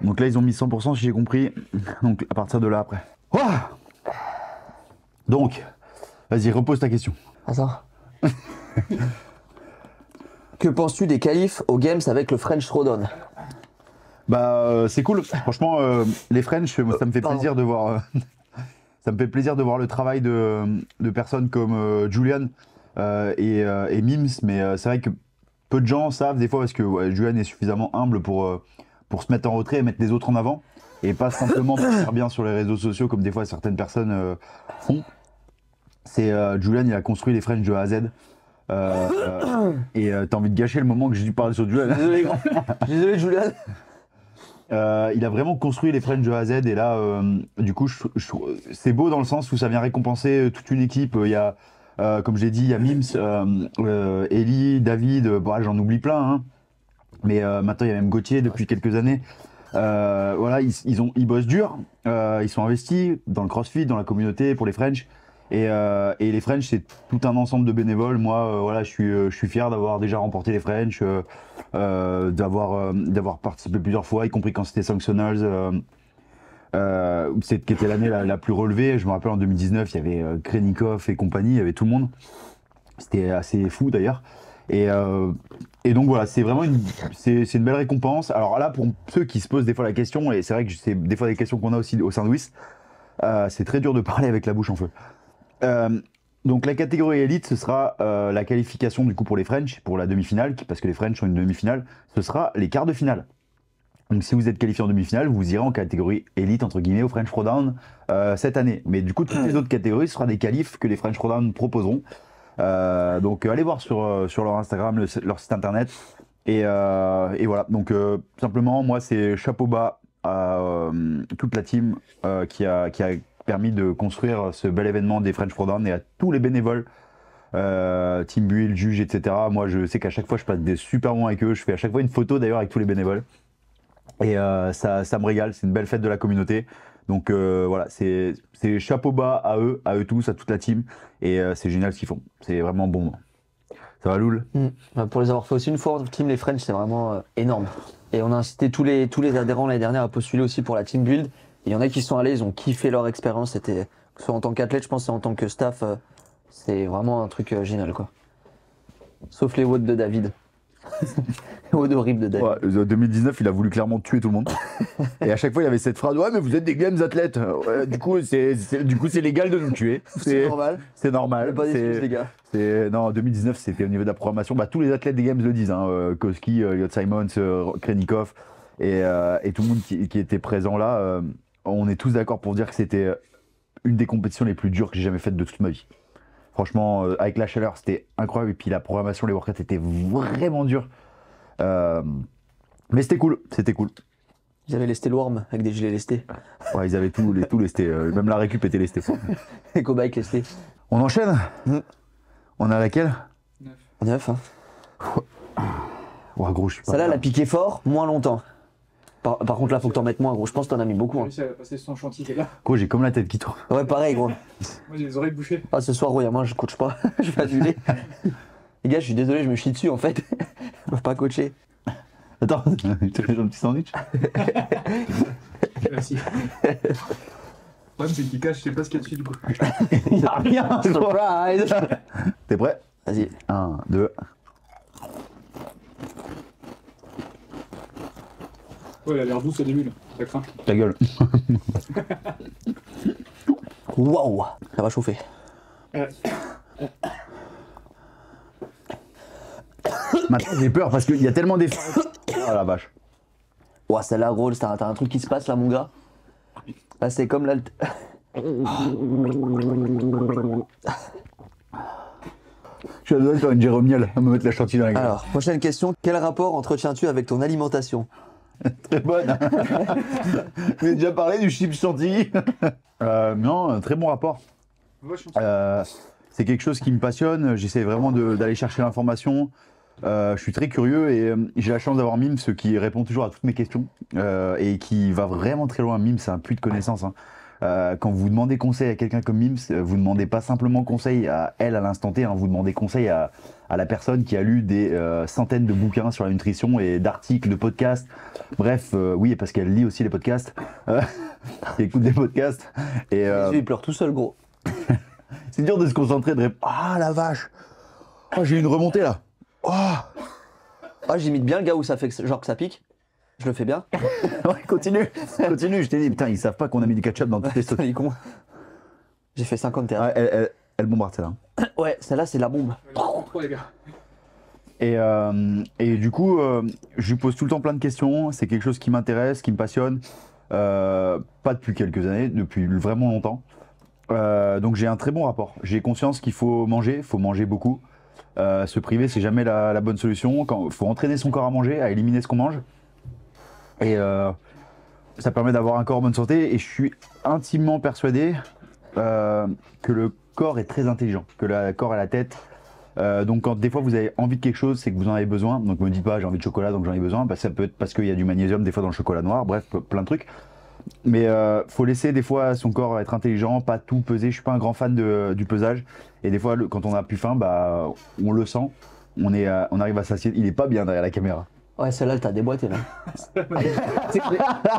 Donc là, ils ont mis 100% si j'ai compris. Donc à partir de là, après. Ouah. Donc, vas-y, repose ta question. Attends. Que penses-tu des qualifs aux Games avec le French Throwdown? Bah, c'est cool. Franchement, les French, ça me fait plaisir de voir. Ça me fait plaisir de voir le travail de personnes comme Julian et Mims. Mais c'est vrai que peu de gens savent des fois parce que Julian est suffisamment humble pour se mettre en retrait et mettre les autres en avant. Et pas simplement pour faire bien sur les réseaux sociaux comme des fois certaines personnes font. C'est Julian, il a construit les French de A à Z. Et t'as envie de gâcher le moment que j'ai dû parler sur Julian. Désolé, grand. Désolé, Julian. Il a vraiment construit les French de A à Z et là, du coup, c'est beau dans le sens où ça vient récompenser toute une équipe. Il y a, comme je l'ai dit, il y a Mims, Ellie, David, bon, j'en oublie plein. Hein. Mais maintenant, il y a même Gauthier depuis quelques années. Voilà, ils bossent dur, ils sont investis dans le CrossFit, dans la communauté pour les French. Et les French, c'est tout un ensemble de bénévoles. Moi, voilà, je suis fier d'avoir déjà remporté les French, d'avoir participé plusieurs fois, y compris quand c'était Sanctionals, qui était l'année la plus relevée. Je me rappelle en 2019, il y avait Krenikov et compagnie, il y avait tout le monde. C'était assez fou d'ailleurs. Et donc voilà, c'est vraiment c'est une belle récompense. Alors là, pour ceux qui se posent des fois la question, et c'est vrai que c'est des fois des questions qu'on a aussi au sein de WIS, c'est très dur de parler avec la bouche en feu. Donc la catégorie élite, ce sera la qualification du coup pour les French, pour la demi-finale, parce que les French ont une demi-finale, ce sera les quarts de finale. Donc si vous êtes qualifié en demi-finale, vous irez en catégorie élite entre guillemets au French Throwdown cette année. Mais du coup, toutes les autres catégories, ce sera des qualifs que les French Throwdown proposeront. Donc allez voir sur leur Instagram, leur site internet. Et voilà, donc simplement, moi c'est chapeau bas à toute la team qui a permis de construire ce bel événement des French Throwdown et à tous les bénévoles, Team Build, juge, etc. Moi je sais qu'à chaque fois je passe des super moments avec eux, je fais à chaque fois une photo d'ailleurs avec tous les bénévoles. Et ça me régale, c'est une belle fête de la communauté. Donc voilà, c'est chapeau bas à eux tous, à toute la team. Et c'est génial ce qu'ils font. C'est vraiment bon. Ça va, Loul? Bah, pour les avoir fait aussi une fois, Team les French, c'est vraiment énorme. Et on a incité tous les adhérents l'année dernière à postuler aussi pour la Team Build. Il y en a qui sont allés, ils ont kiffé leur expérience. C'était, que ce soit en tant qu'athlète, je pense, et en tant que staff, c'est vraiment un truc génial, quoi. Sauf les WOD de David. Les WOD horribles de David. Ouais, 2019, il a voulu clairement tuer tout le monde. Et à chaque fois, il y avait cette phrase, ouais, mais vous êtes des games athlètes. Ouais, du coup, c'est légal de nous tuer. C'est normal. C'est normal. Pas d'excuses, les gars. Non, 2019, c'était au niveau de la programmation. Bah, tous les athlètes des games le disent. Hein, Koski, Elliot Simons, Krenikov et tout le monde qui était présent là. On est tous d'accord pour dire que c'était une des compétitions les plus dures que j'ai jamais faites de toute ma vie. Franchement, avec la chaleur, c'était incroyable. Et puis la programmation, les workouts étaient vraiment durs. Mais c'était cool, c'était cool. Ils avaient lesté l'Worm avec des gilets lestés. Ouais, ils avaient tout lesté. Même la récup était lestée. Les co-bikes lestés. On enchaîne. On est à laquelle? 9, hein. Ouais, gros, je suis pas. Celle-là, elle a piqué fort, moins longtemps. Par contre, là, faut que t'en mettes moins, gros. Je pense que t'en as mis beaucoup. J'ai Hein. réussi à passer son chantier qui est là. Gros, j'ai comme la tête qui tourne. Ouais, pareil, gros. Moi j'ai les oreilles bouchées. Ah, ce soir, gros, moi, je coach pas. Je vais annuler. Les gars, je suis désolé, je me chie dessus, en fait. Je peux pas coacher. Attends, je te fais un petit sandwich. Merci. Le problème c'est qu'il cache, je sais pas ce qu'il y a dessus du coup. Y'a rien. Surprise. T'es prêt? Vas-y. 1, 2. Ouais, elle a l'air douce au début là. Ça craint. Ta gueule. Waouh, ça va chauffer. Maintenant, j'ai peur parce qu'il y a tellement d'efforts. Oh la vache. Ouah, celle-là, gros, t'as un truc qui se passe là, mon gars. Là, c'est comme là. Je suis à deux doigts de faire une Jérôme à me mettre la chantilly dans la gueule. Alors, prochaine question. Quel rapport entretiens-tu avec ton alimentation? Très bonne. J'ai déjà parlé du chips chantilly. Non, un très bon rapport. Ouais, je pense. C'est quelque chose qui me passionne. J'essaie vraiment d'aller chercher l'information. Je suis très curieux et j'ai la chance d'avoir Mims qui répond toujours à toutes mes questions et qui va vraiment très loin. Mims, c'est un puits de connaissances. Hein. Quand vous demandez conseil à quelqu'un comme Mims, vous ne demandez pas simplement conseil à elle à l'instant T, hein, vous demandez conseil à la personne qui a lu des centaines de bouquins sur la nutrition et d'articles, de podcasts. Bref, oui, parce qu'elle lit aussi les podcasts, elle écoute des podcasts. Et, Il pleure tout seul, gros. c'est dur de se concentrer, de répondre. Ah la vache! Oh, j'ai eu une remontée là! Oh! Ah, j'imite bien le gars où ça fait genre que ça pique. Je le fais bien. Ouais, continue! Continue, je t'ai dit, putain, ils savent pas qu'on a mis du ketchup dans toutes les sauces. Il est con. J'ai fait 50 terres. Ouais, elle bombarde celle-là. Ouais, celle-là, c'est la bombe. Trop les gars. Et du coup, je lui pose tout le temps plein de questions. C'est quelque chose qui m'intéresse, qui me passionne. Pas depuis quelques années, depuis vraiment longtemps. Donc j'ai un très bon rapport. J'ai conscience qu'il faut manger beaucoup. Se priver, c'est jamais la bonne solution. Il faut entraîner son corps à manger, à éliminer ce qu'on mange. Et ça permet d'avoir un corps en bonne santé. Et je suis intimement persuadé que le corps est très intelligent, que le corps et la tête. Donc quand des fois vous avez envie de quelque chose, c'est que vous en avez besoin. Donc me dites pas j'ai envie de chocolat donc j'en ai besoin. Bah, ça peut être parce qu'il y a du magnésium des fois dans le chocolat noir. Bref, plein de trucs. Mais faut laisser des fois son corps être intelligent, pas tout peser. Je suis pas un grand fan du pesage. Et des fois, quand on a plus faim, bah, on le sent. On arrive à s'assied. Il est pas bien derrière la caméra. Ouais, celle-là, elle t'a déboîté là.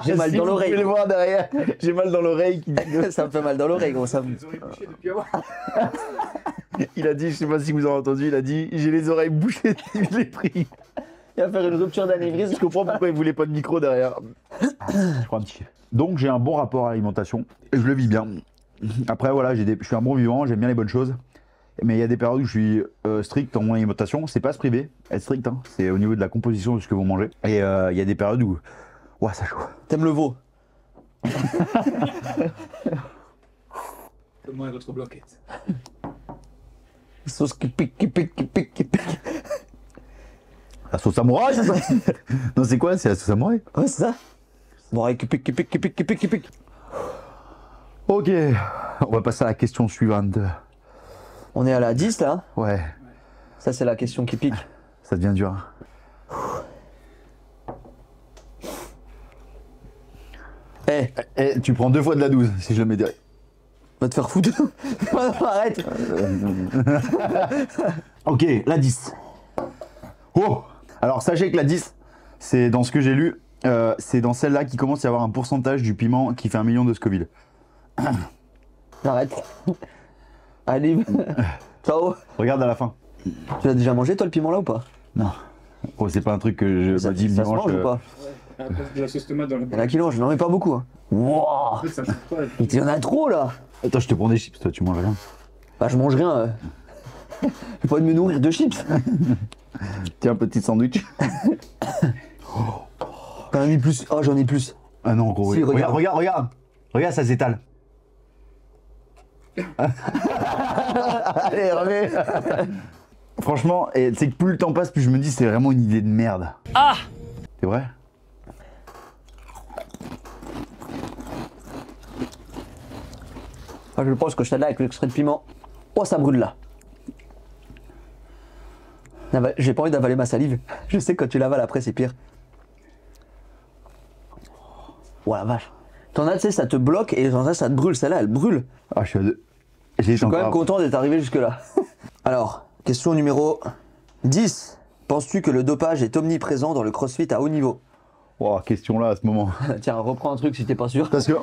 J'ai mal Si dans vous l'oreille. pouvez le voir derrière. J'ai mal dans l'oreille. Ça me fait mal dans l'oreille, gros. Ça me... Les oreilles bouchées depuis avant. Il a dit, je sais pas si vous avez entendu, il a dit j'ai les oreilles bouchées, je l'ai pris. Il va faire une rupture d'anévrisme. Je comprends pourquoi il voulait pas de micro derrière. Je crois un petit. Donc j'ai un bon rapport à l'alimentation et je le vis bien. Après voilà, je suis un bon vivant, j'aime bien les bonnes choses. Mais il y a des périodes où je suis strict en mon alimentation. C'est pas se priver, être strict, hein. C'est au niveau de la composition de ce que vous mangez. Et il y a des périodes où, ouah, ça chauffe. T'aimes le veau? Donne-moi une autre blanquette. Sauce qui pique, qui pique, qui pique, qui pique. La sauce samouraï, c'est ça? Non, c'est quoi? C'est la sauce samouraï? Ouais, c'est ça. Bon, qui pique, qui pique, qui pique, qui pique, qui pique. Ok, on va passer à la question suivante. On est à la 10 là. Ouais, Ça, c'est la question qui pique. ça devient dur. Eh, Et tu prends 2 fois de la 12 si je le mets direct. Va te faire foutre. Non, arrête. Ok, la 10. Oh. Alors sachez que la 10, c'est dans ce que j'ai lu, c'est dans celle-là qui commence à y avoir un pourcentage du piment qui fait 1 million de Scoville. Arrête. Allez, ciao. Regarde à la fin. Tu l'as déjà mangé toi le piment là ou pas? Non. Oh, c'est pas un truc que je me dis Ça se dimanche. mange ou pas? À la place de la sauce tomate dans le Il y en a qui mangent, je n'en mets pas beaucoup. Hein. Wouah. En fait, ça change pas. Il y en a trop là. Attends, je te prends des chips, toi tu manges rien. Bah je mange rien. J'ai pas envie de me nourrir de chips. Tiens, petit sandwich. T'en as mis plus. Oh j'en ai plus. Ah non, gros. Si, oui. regarde. Regarde, ça s'étale. Allez, remets. Franchement, c'est que plus le temps passe, plus je me dis c'est vraiment une idée de merde. Ah. C'est vrai? Ah, je pense que je là avec l'extrait de piment. Oh ça brûle là. J'ai pas envie d'avaler ma salive. Je sais que quand tu l'avales après c'est pire. Oh la vache. T'en as, tu sais, ça te bloque et t'en as, ça te brûle. Celle-là, elle brûle. Ah, je suis quand même content d'être arrivé jusque-là. Alors, question numéro 10. Penses-tu que le dopage est omniprésent dans le crossfit à haut niveau? Oh, question là à ce moment. Tiens, reprends un truc si t'es pas sûr. Parce que.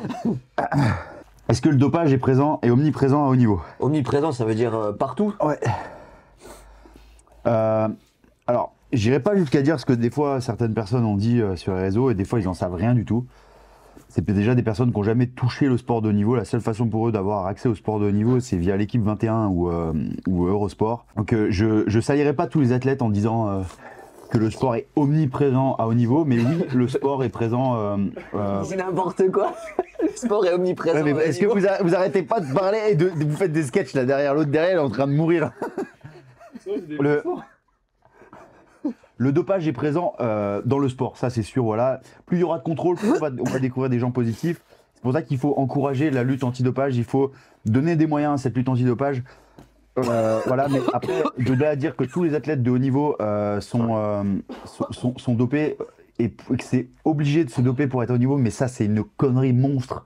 Est-ce que le dopage est omniprésent à haut niveau? Omniprésent, ça veut dire partout? Ouais. Alors, j'irai pas jusqu'à dire ce que des fois certaines personnes ont dit sur les réseaux et des fois ils en savent rien du tout. C'est déjà des personnes qui n'ont jamais touché le sport de haut niveau. La seule façon pour eux d'avoir accès au sport de haut niveau, c'est via l'équipe 21 ou Eurosport. Donc je salirai pas tous les athlètes en disant que le sport est omniprésent à haut niveau, mais oui, le sport est présent. C'est n'importe quoi. Le sport est omniprésent. Ouais, mais est-ce que vous arrêtez pas de parler et vous faites des sketchs là derrière l'autre derrière, il est en train de mourir. Le dopage est présent dans le sport, ça c'est sûr, voilà. Plus il y aura de contrôle, plus on va découvrir des gens positifs. C'est pour ça qu'il faut encourager la lutte antidopage, il faut donner des moyens à cette lutte antidopage. Voilà, mais après, je dois dire que tous les athlètes de haut niveau sont dopés et que c'est obligé de se doper pour être au niveau, mais ça c'est une connerie monstre.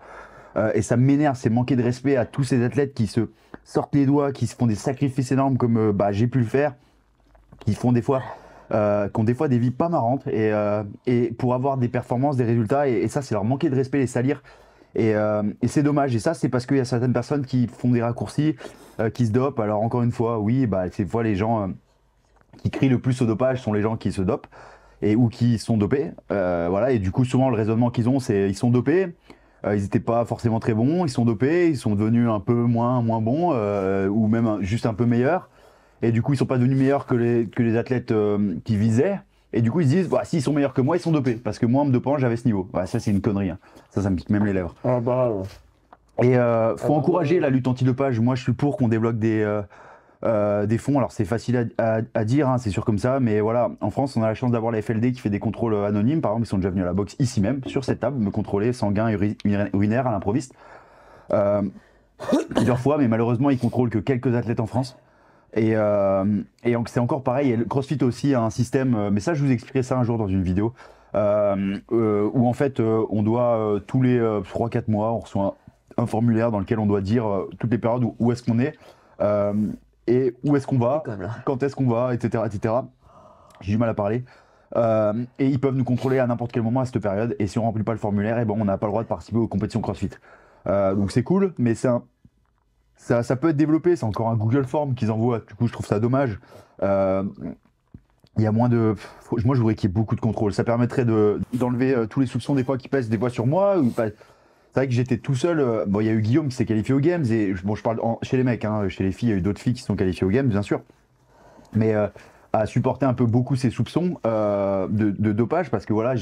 Et ça m'énerve, c'est manquer de respect à tous ces athlètes qui se sortent les doigts, qui se font des sacrifices énormes comme j'ai pu le faire, qui ont des fois des vies pas marrantes et pour avoir des performances, des résultats, et ça c'est leur manquer de respect, les salir. Et c'est dommage, et ça c'est parce qu'il y a certaines personnes qui font des raccourcis, qui se dopent. Alors encore une fois, oui, ces fois les gens qui crient le plus au dopage sont les gens qui se dopent ou qui sont dopés. Voilà, et du coup souvent le raisonnement qu'ils ont c'est ils sont dopés, ils n'étaient pas forcément très bons, ils sont dopés, ils sont devenus un peu moins bons ou même juste un peu meilleurs. Et du coup ils sont pas devenus meilleurs que les athlètes qui visaient. Et du coup, ils se disent, s'ils sont meilleurs que moi, ils sont dopés. Parce que moi, en me dopant, j'avais ce niveau. Ça, c'est une connerie. Hein. Ça me pique même les lèvres. Ah bah. Et faut encourager la lutte antidopage. Moi, je suis pour qu'on débloque des fonds. Alors, c'est facile à dire, hein, c'est sûr comme ça. Mais voilà, en France, on a la chance d'avoir la FLD qui fait des contrôles anonymes. Par exemple, ils sont déjà venus à la boxe ici même, sur cette table, me contrôler sanguin et urinaire à l'improviste. Plusieurs fois, mais malheureusement, ils contrôlent que quelques athlètes en France. Et c'est encore pareil, et le CrossFit aussi a un système, mais ça je vous expliquerai ça un jour dans une vidéo, où en fait on doit tous les 3-4 mois, on reçoit un formulaire dans lequel on doit dire toutes les périodes où est-ce qu'on est, et où est-ce qu'on va, quand est-ce qu'on va, etc. etc. J'ai du mal à parler. Et ils peuvent nous contrôler à n'importe quel moment à cette période, et si on remplit pas le formulaire, et bon, on n'a pas le droit de participer aux compétitions CrossFit. Donc c'est cool, mais ça peut être développé, c'est encore un Google Form qu'ils envoient, du coup je trouve ça dommage. Il y a moins de... Moi je voudrais qu'il y ait beaucoup de contrôle, ça permettrait d'enlever tous les soupçons des fois qui pèsent des fois sur moi. C'est vrai que j'étais tout seul, il y a eu Guillaume qui s'est qualifié aux Games, et je parle chez les mecs, hein, chez les filles il y a eu d'autres filles qui se sont qualifiées aux Games bien sûr. Mais à supporter un peu beaucoup ces soupçons de dopage, parce que voilà,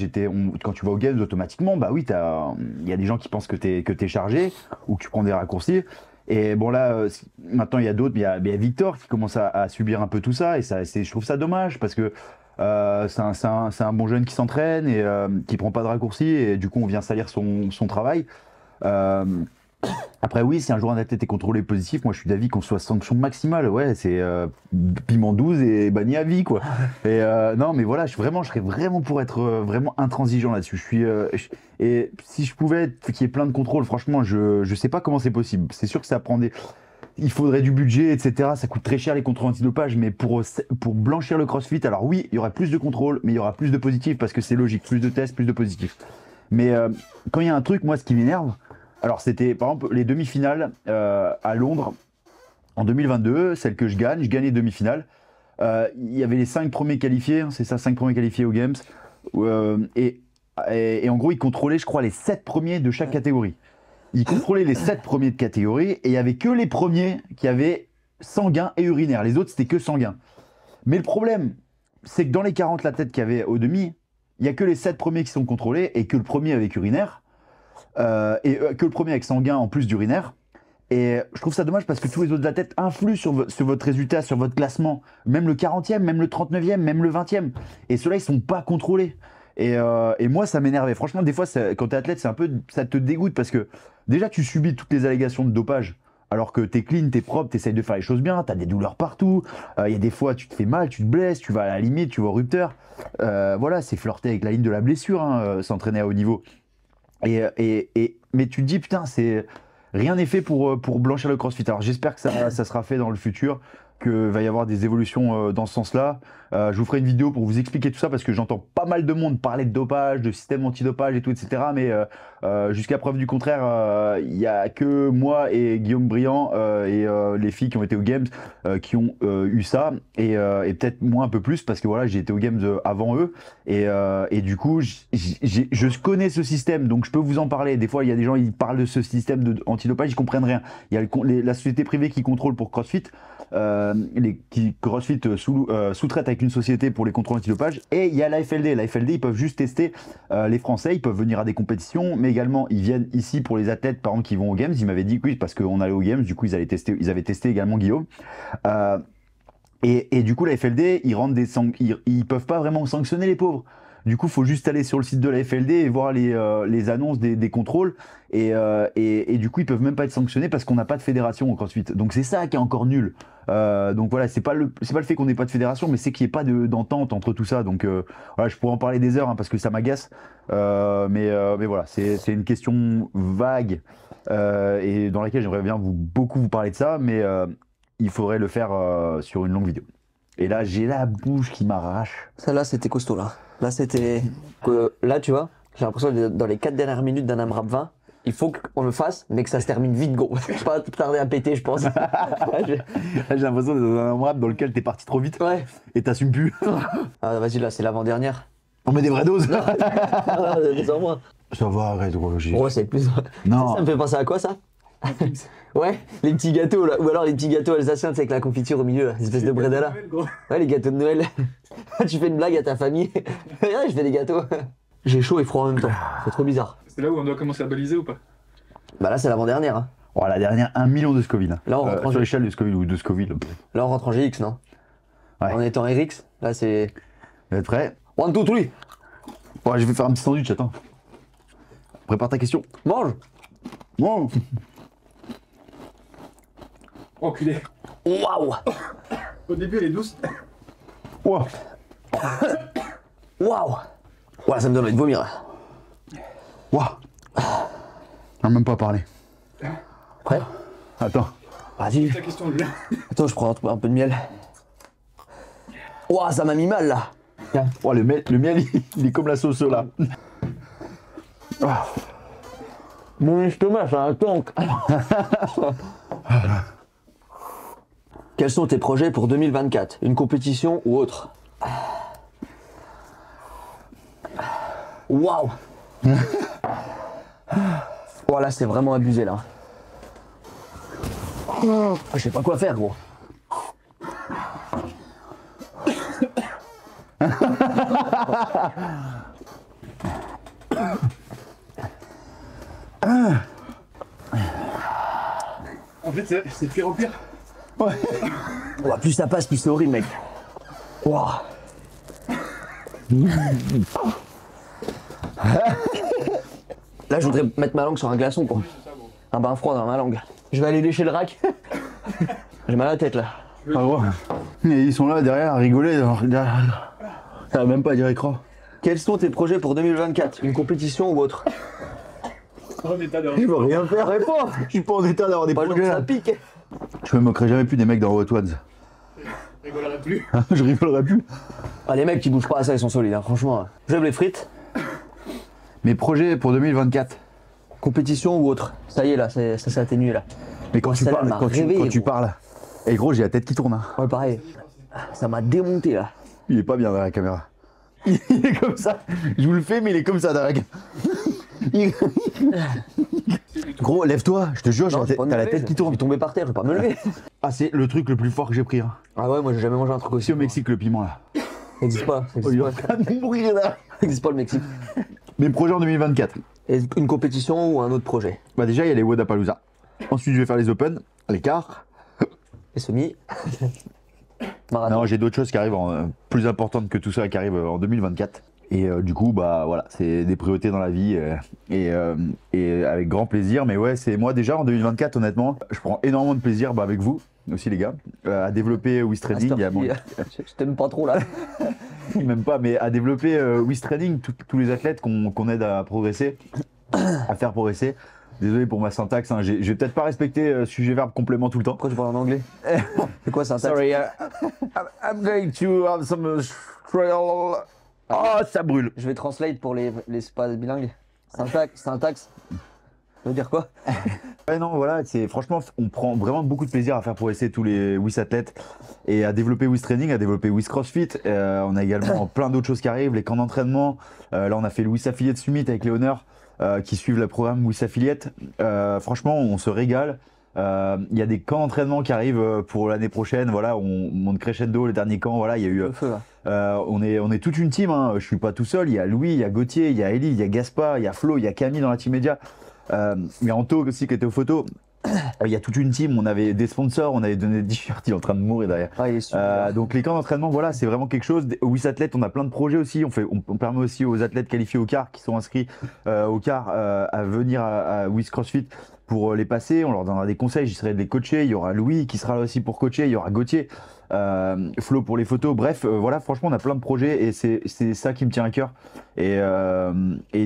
quand tu vas aux Games automatiquement, oui, il y a des gens qui pensent que t'es chargé, ou que tu prends des raccourcis. Et bon là, maintenant il y a d'autres, il y a Victor qui commence à subir un peu tout ça, et je trouve ça dommage parce que c'est un bon jeune qui s'entraîne et qui prend pas de raccourcis, et du coup on vient salir son travail. Après oui, si un joueur d'athlète est contrôlé positif, moi je suis d'avis qu'on soit sanction maximale, ouais, c'est piment 12 et banni à vie quoi. Et non mais voilà, je serais vraiment pour être vraiment intransigeant là-dessus. Et si je pouvais qu'il y ait plein de contrôles, franchement, je sais pas comment c'est possible. C'est sûr que ça prend il faudrait du budget, etc. Ça coûte très cher les contrôles antidopage, mais pour blanchir le CrossFit, alors oui, il y aurait plus de contrôles, mais il y aura plus de positifs parce que c'est logique, plus de tests, plus de positifs. Mais quand il y a un truc, moi, ce qui m'énerve, alors c'était par exemple les demi-finales à Londres en 2022, celle que je gagne les demi-finales. Il y avait les 5 premiers qualifiés, hein, c'est ça, 5 premiers qualifiés aux Games. Et en gros, ils contrôlaient, je crois, les 7 premiers de chaque catégorie. Ils contrôlaient les 7 premiers de catégorie et il n'y avait que les premiers qui avaient sanguin et urinaire. Les autres, c'était que sanguin. Mais le problème, c'est que dans les 40 la tête qu'il y avait au demi, il n'y a que les 7 premiers qui sont contrôlés et que le premier avec urinaire. Que le premier avec sanguin en plus d'urinaire. Et je trouve ça dommage parce que tous les autres athlètes influent sur votre résultat, sur votre classement. Même le 40e, même le 39e, même le 20e. Et ceux-là, ils sont pas contrôlés. Et moi, ça m'énervait. Franchement, des fois, quand t'es athlète, ça te dégoûte parce que déjà, tu subis toutes les allégations de dopage. Alors que t'es clean, t'es propre, t'essayes de faire les choses bien, t'as des douleurs partout. Il y a des fois, tu te fais mal, tu te blesses, tu vas à la limite, tu vas au rupteur. Voilà, c'est flirter avec la ligne de la blessure, hein, s'entraîner à haut niveau. Mais tu te dis, putain, rien n'est fait pour blanchir le CrossFit. Alors j'espère que ça sera fait dans le futur, qu'il va y avoir des évolutions dans ce sens-là. Je vous ferai une vidéo pour vous expliquer tout ça parce que j'entends pas mal de monde parler de dopage, de système antidopage et tout, etc. Mais jusqu'à preuve du contraire, il n'y a que moi et Guillaume Briand et les filles qui ont été aux Games qui ont eu ça et peut-être moi un peu plus parce que voilà, j'ai été aux Games avant eux et du coup, je connais ce système donc je peux vous en parler. Des fois, il y a des gens qui parlent de ce système antidopage, ils comprennent rien. Il y a la société privée qui contrôle pour CrossFit. CrossFit sous-traite avec une société pour les contrôles antidopage et il y a la FLD. La FLD, ils peuvent juste tester les Français, ils peuvent venir à des compétitions, mais également ils viennent ici pour les athlètes par exemple qui vont aux Games. Ils m'avaient dit que oui, parce qu'on allait aux Games, du coup ils avaient testé également Guillaume. Et du coup la FLD, ils peuvent pas vraiment sanctionner les pauvres. Du coup, il faut juste aller sur le site de la FLD et voir les annonces des contrôles. Et du coup, ils peuvent même pas être sanctionnés parce qu'on n'a pas de fédération au CrossFit. Donc c'est ça qui est encore nul. Donc voilà, c'est pas le fait qu'on n'ait pas de fédération, mais c'est qu'il n'y ait pas d'entente entre tout ça. Donc voilà, je pourrais en parler des heures hein, parce que ça m'agace. Mais voilà, c'est une question vague et dans laquelle j'aimerais bien beaucoup vous parler de ça, mais il faudrait le faire sur une longue vidéo. Et là, j'ai la bouche qui m'arrache. Celle-là, c'était costaud, là. Là, c'était... Là, tu vois, j'ai l'impression que dans les 4 dernières minutes d'un AMRAP 20, il faut qu'on le fasse, mais que ça se termine vite, gros. Pas tarder à péter, je pense. J'ai l'impression d'être dans un AMRAP dans lequel t'es parti trop vite. Ouais. Et t'assumes plus. Ah, vas-y, là, c'est l'avant-dernière. On met des vraies doses. Sans moi. Ça va, arrête, gros. Ouais, c'est plus... Non. Ça me fait penser à quoi, ça? Ouais, les petits gâteaux là, ou alors les petits gâteaux alsaciens, tu sais, avec la confiture au milieu, là, espèce de bredala. Ouais, les gâteaux de Noël. Tu fais une blague à ta famille. Ouais, je fais des gâteaux. J'ai chaud et froid en même temps, c'est trop bizarre. C'est là où on doit commencer à baliser ou pas? Bah là, c'est l'avant-dernière. Hein. Oh, la dernière, 1 million de Scoville. Là, on rentre sur l'échelle de Scoville ou de Scoville. Là, on rentre en GX, non? Ouais. En étant RX, là, c'est. Vous êtes prêts? 1, 2, 3. Ouais, je vais faire un petit sandwich, attends. Prépare ta question. Mange. Wow. Oh, culé. Waouh. Au début, elle est douce. Wow. Waouh. Ouais, ça me donne envie de vomir. Wow. On n'a même pas parlé. Prêt? Attends. Vas-y. Ta question, Julien. Attends, je prends un peu de miel. Waouh, ça m'a mis mal là. Tiens. Oh, le miel, il est comme la sauce là. Mon estomac, c'est un tonk. Quels sont tes projets pour 2024? Une compétition ou autre? Waouh. Voilà, c'est vraiment abusé là. Je sais pas quoi faire, gros. En fait, c'est de pire en pire. Ouais. Ouah, plus ça passe, plus c'est horrible, mec. Waouh. Là, je voudrais mettre ma langue sur un glaçon, quoi. Un bain froid dans ma langue. Je vais aller lécher le rack. J'ai mal à la tête là. Ah ouais. Et ils sont là derrière à rigoler. Ça va même pas dire écran. Quels sont tes projets pour 2024? Une compétition ou autre? En état de Je veux rien faire. Réponds. Je suis pas en état d'avoir des Pas le projets ça là. pique. Je me moquerai jamais plus des mecs dans Hot Ones. Je rigolerai plus. Je rigolerai plus. Ah, les mecs qui bougent pas à ça, ils sont solides, hein, franchement. J'aime les frites. Mes projets pour 2024. Compétition ou autre? Ça y est là, ça s'est atténué là. Mais quand Moi, tu celle-là, parles, elle m'a quand réveillé, tu gros. parles. Et gros, j'ai la tête qui tourne. Hein. Ouais, pareil. Ça m'a démonté là. Il est pas bien derrière la caméra. Il est comme ça. Je vous le fais, mais il est comme ça derrière la caméra. Gros, lève-toi, je te jure, Non, je vais pas me t'as la lever, tête qui Je tourne. vais tomber par terre, je vais pas me lever. Ah, c'est le truc le plus fort que j'ai pris. Hein. Ah ouais, moi j'ai jamais mangé un truc aussi. C'est au Mexique le piment là. Ça existe pas. Ça Oh, il est existe en pas. train de mourir là. Ça existe pas le Mexique. Mes projets en 2024. Et une compétition ou un autre projet? Bah déjà, il y a les Wodapalooza. Ensuite, je vais faire les Open, les quarts. Les semis. Marathon. Non, j'ai d'autres choses qui arrivent plus importantes que tout ça qui arrivent en 2024. Et du coup, bah voilà, c'est des priorités dans la vie et avec grand plaisir. Mais ouais, c'est moi déjà en 2024, honnêtement, je prends énormément de plaisir avec vous aussi, les gars, à développer Wiz Trading. Il y a mon- Je t'aime pas trop là. Même pas, mais à développer Wiz Trading, tous les athlètes qu'on aide à progresser, à faire progresser. Désolé pour ma syntaxe, hein, j'ai peut-être pas respecté sujet-verbe complément tout le temps. Pourquoi tu parles en anglais? C'est quoi ça? Sorry, I'm going to have some trial. Oh, ça brûle. Je vais translate pour les pas bilingues. Syntaxe. Ça veut dire quoi? Ouais, non, voilà, c'est franchement, on prend vraiment beaucoup de plaisir à faire progresser tous les Wiz athlètes et à développer Wiz Training, à développer Wiz CrossFit. On a également plein d'autres choses qui arrivent, les camps d'entraînement. Là, on a fait le Wiz Affiliate Summit avec Léonard qui suivent le programme Wiz Affiliate. Franchement, on se régale. Il y a des camps d'entraînement qui arrivent pour l'année prochaine. Voilà, on monte crescendo le dernier camp. Voilà, il y a eu. Le feu là. On est toute une team. Hein. Je suis pas tout seul. Il y a Louis, il y a Gauthier, il y a Ellie, il y a Gaspard, il y a Flo, il y a Camille dans la team média. Il y a Anto aussi qui était aux photos. Il y a toute une team. On avait des sponsors. On avait donné des t-shirts. Il est en train de mourir derrière. Ah, il est super. Donc les camps d'entraînement, voilà, c'est vraiment quelque chose. Au Wiz Athlète, on a plein de projets aussi. On permet aussi aux athlètes qualifiés au CAR, qui sont inscrits au CAR, à venir à Wiz CrossFit pour les passer. On leur donnera des conseils, j'essaierai de les coacher. Il y aura Louis qui sera là aussi pour coacher. Il y aura Gauthier, Flo pour les photos. Bref, voilà, franchement, on a plein de projets et c'est ça qui me tient à cœur. Et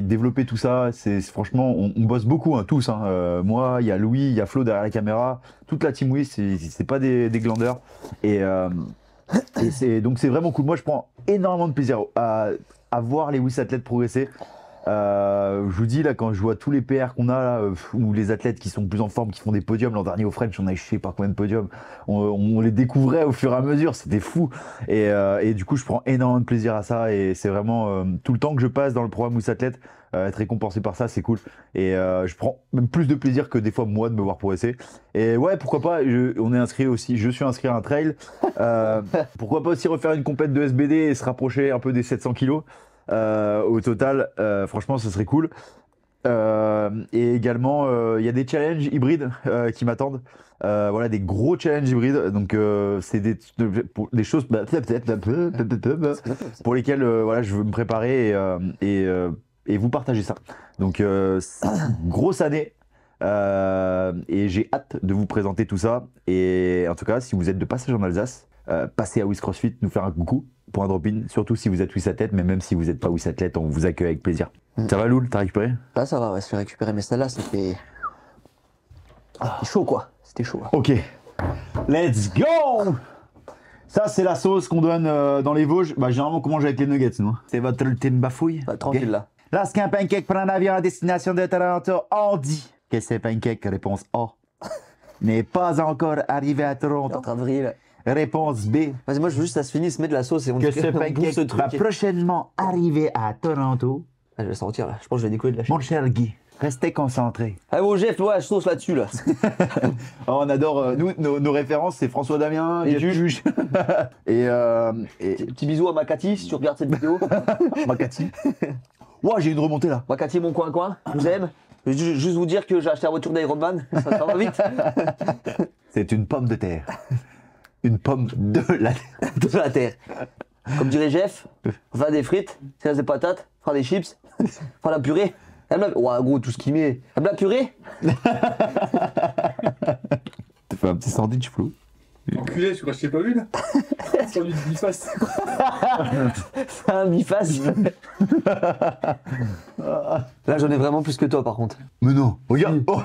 développer tout ça, c'est franchement, on bosse beaucoup, hein, tous. Hein. Moi, il y a Louis, il y a Flo derrière la caméra. Toute la team Wiz, c'est pas des glandeurs. Donc c'est vraiment cool. Moi, je prends énormément de plaisir à voir les Wiz athlètes progresser. Je vous dis là, quand je vois tous les PR qu'on a là, ou les athlètes qui sont plus en forme, qui font des podiums. L'an dernier au French, on a je sais pas combien de podiums. On les découvrait au fur et à mesure, c'était fou. Et du coup, je prends énormément de plaisir à ça. Et c'est vraiment tout le temps que je passe dans le programme Wiz Athlète, être récompensé par ça, c'est cool. Et je prends même plus de plaisir que des fois moi de me voir progresser. Et ouais, pourquoi pas, on est inscrit aussi, je suis inscrit à un trail. Pourquoi pas aussi refaire une compète de SBD et se rapprocher un peu des 700 kilos. Au total, franchement, ce serait cool. Et également, il y a des challenges hybrides qui m'attendent. Voilà, des gros challenges hybrides. Donc, c'est des choses pour lesquelles voilà, je veux me préparer et vous partager ça. Donc, grosse année. Et j'ai hâte de vous présenter tout ça. Et en tout cas, si vous êtes de passage en Alsace, passez à Wiz CrossFit, nous faire un coucou pour un drop-in, surtout si vous êtes Wiz Athlète, mais même si vous n'êtes pas Wiz Athlète, on vous accueille avec plaisir. Ça va Loul, t'as récupéré? Là, ça va, ouais, je vais récupérer, mais celle-là, c'était. C'était chaud, quoi. C'était chaud. Ok, let's go. Ça, c'est la sauce qu'on donne dans les Vosges. Bah, généralement, qu'on mange avec les nuggets, nous. C'est votre ultime bafouille. Bah, tranquille, Ok. là. Lorsqu'un pancake prend un avion à destination de Toronto, on dit que c'est pancake. Réponse A. N'est pas encore arrivé à Il est en Toronto. train de vriller, là. Réponse B. Vas-y, moi, je veux juste que ça se finisse, mets de la sauce et on Que dit ce on bouffe pancake ce truc. va prochainement arriver à Toronto. Ah, je vais sortir, là. Je pense que je vais décoller de la Mon chaîne. cher Guy, restez concentré. Ah, bon, Jeff, ouais, sauce là-dessus, là. Oh, on adore, nous, nos références, c'est François Damien, Et Jeff Juge. Juge. et Petit bisou à Makati si tu regardes cette vidéo. Makati. Ouah, j'ai une remontée là. Makati, mon coin-coin, je vous aime. Je vais juste vous dire que j'ai acheté la voiture d'Iron Man, ça va vite. C'est une pomme de terre. Une pomme de la terre. De la terre. Comme dirait Jeff, on fera des frites, c'est des patates, on fera des chips, on fera la purée. Aime la... Ouais, gros, tout ce qu'il met. Aime la purée? T'as fait un petit sandwich, Flo. Enculé, tu crois que je t'ai pas vu là? Sur du biface. C'est un biface. Là, j'en ai vraiment plus que toi, par contre. Mais non, regarde. Oh,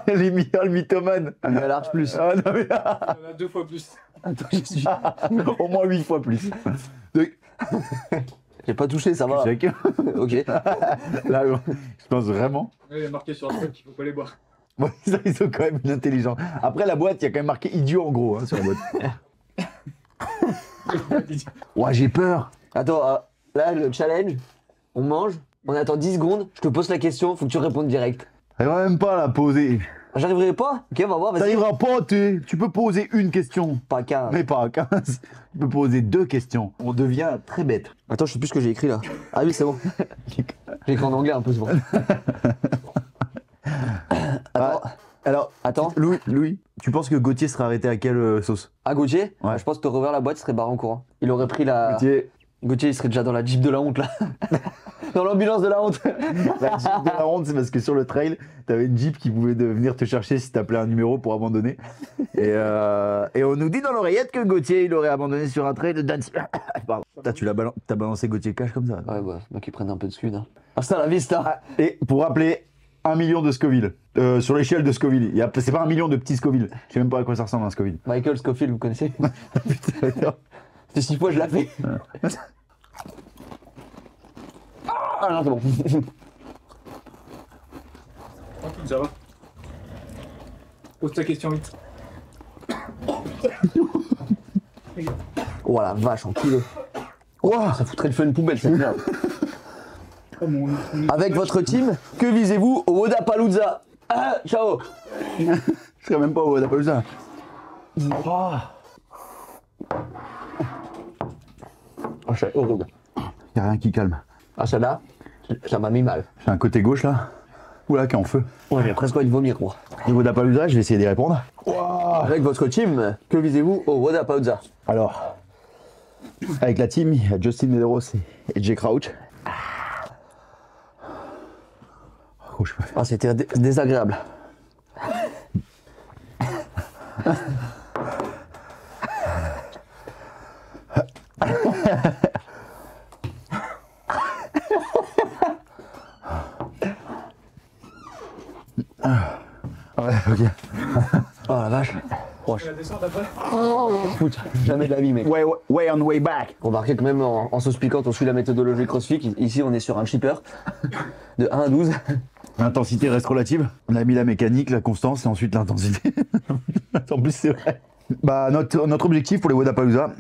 le mythomane. Il a large plus. Ah, non, mais... Il y en a 2 fois plus. Attends, je suis... Au moins 8 fois plus. J'ai pas touché, ça va. Chacun. Ok. Là, je pense vraiment. Ouais, il est marqué sur le truc qu'il faut pas les boire. Ouais, ça, ils sont quand même intelligents. Après, la boîte, il y a quand même marqué idiot en gros hein, sur la boîte. Ouais, j'ai peur. Attends, là, le challenge, on mange, on attend 10 secondes, je te pose la question, faut que tu répondes direct. T'arriveras même pas à la poser. J'arriverai pas? Ok, on va voir, vas-y. T'arriveras pas, tu peux poser une question. Pas 15. Mais pas à 15. Tu peux poser 2 questions. On devient très bête. Attends, je sais plus ce que j'ai écrit là. Ah oui, c'est bon. J'ai écrit en anglais un peu, c'est bon. Attends. Alors, Attends. Louis, tu penses que Gauthier sera arrêté à quelle sauce? Ah, Gauthier? Ouais. Je pense que t'aurais ouvert la boîte, il serait barré en courant. Il aurait pris la. Gauthier, Gauthier, il serait déjà dans la Jeep de la honte là. Dans l'ambulance de la honte. la Jeep de la honte, c'est parce que sur le trail, t'avais une Jeep qui pouvait venir te chercher si t'appelais un numéro pour abandonner. Et on nous dit dans l'oreillette que Gauthier, il aurait abandonné sur un trail de Dancy. Pardon. T'as balancé Gauthier cash comme ça. Ouais, bah, donc ils prennent un peu de scud. Hein. Hasta la vista. Et pour rappeler, 1 million de Scoville. Sur l'échelle de Scoville. C'est pas 1 million de petits Scoville. Je sais même pas à quoi ça ressemble un Scoville. Michael Scofield, vous connaissez? Putain, C'est 6 fois, je l'ai fait. Ah non, c'est bon. Tranquille, ça va. Pose ta question vite. Oh la vache, enculé. Oh, ça foutrait le feu une poubelle cette merde. Oh, Avec votre team, que visez-vous au Wodapalooza? Ah, ciao. Je serais même pas au Wodapalooza. Oh, c'est horrible. Y'a rien qui calme. Ah, celle-là, ça m'a mis mal. J'ai un côté gauche là. Oula, qui est en feu. Ouais, j'ai presque envie de vomir, moi. Au Wodapalooza, je vais essayer d'y répondre. Avec votre team, que visez-vous au Wodapalooza? Alors, avec la team, il y a Justin Medeiros et Jay Crouch. Oh, je sais pas. Ah, c'était désagréable. Ouais, ok. Oh la vache. La descente après. Écoute, jamais de la vie, mec. Way on way back. Remarquez que même en sauce piquante, on suit la méthodologie CrossFit. Ici, on est sur un shipper de 1 à 12. L'intensité reste relative. On a mis la mécanique, la constance et ensuite l'intensité. En plus, c'est vrai. Bah, notre objectif pour les Wodapalooza,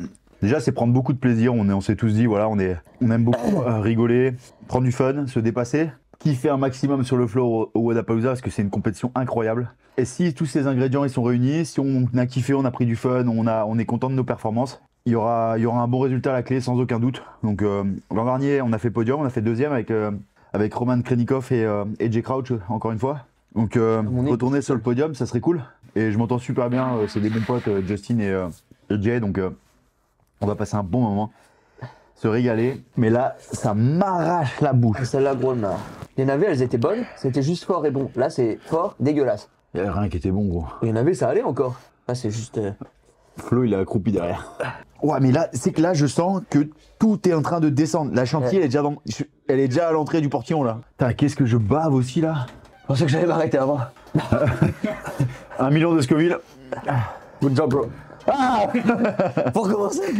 déjà, c'est prendre beaucoup de plaisir. On s'est tous dit, voilà, on aime beaucoup rigoler, prendre du fun, se dépasser, kiffer un maximum sur le floor au Wodapalooza parce que c'est une compétition incroyable. Et si tous ces ingrédients ils sont réunis, si on a kiffé, on a pris du fun, on est content de nos performances, il y aura un bon résultat à la clé sans aucun doute. Donc l'an dernier, on a fait podium, on a fait deuxième avec Roman Krenikov et Jay Crouch encore une fois. Donc retourner sur le podium, ça serait cool. Et je m'entends super bien, c'est des bons potes, Justin et Jay, donc on va passer un bon moment, se régaler. Mais là, ça m'arrache la bouche. Celle-là, gros, là. Les navets, elles étaient bonnes, c'était juste fort et bon. Là, c'est fort, dégueulasse. Il n'y a rien qui était bon, gros. Les navets, ça allait encore. Là, c'est juste. Flo, il est accroupi derrière. Ouais, mais là, c'est que là, je sens que tout est en train de descendre. La chantier, elle est déjà à l'entrée du portillon, là. Putain, qu'est-ce que je bave aussi, là. Je pensais que j'allais m'arrêter avant. 1 million de Scoville. Good job, bro. Ah pour commencer.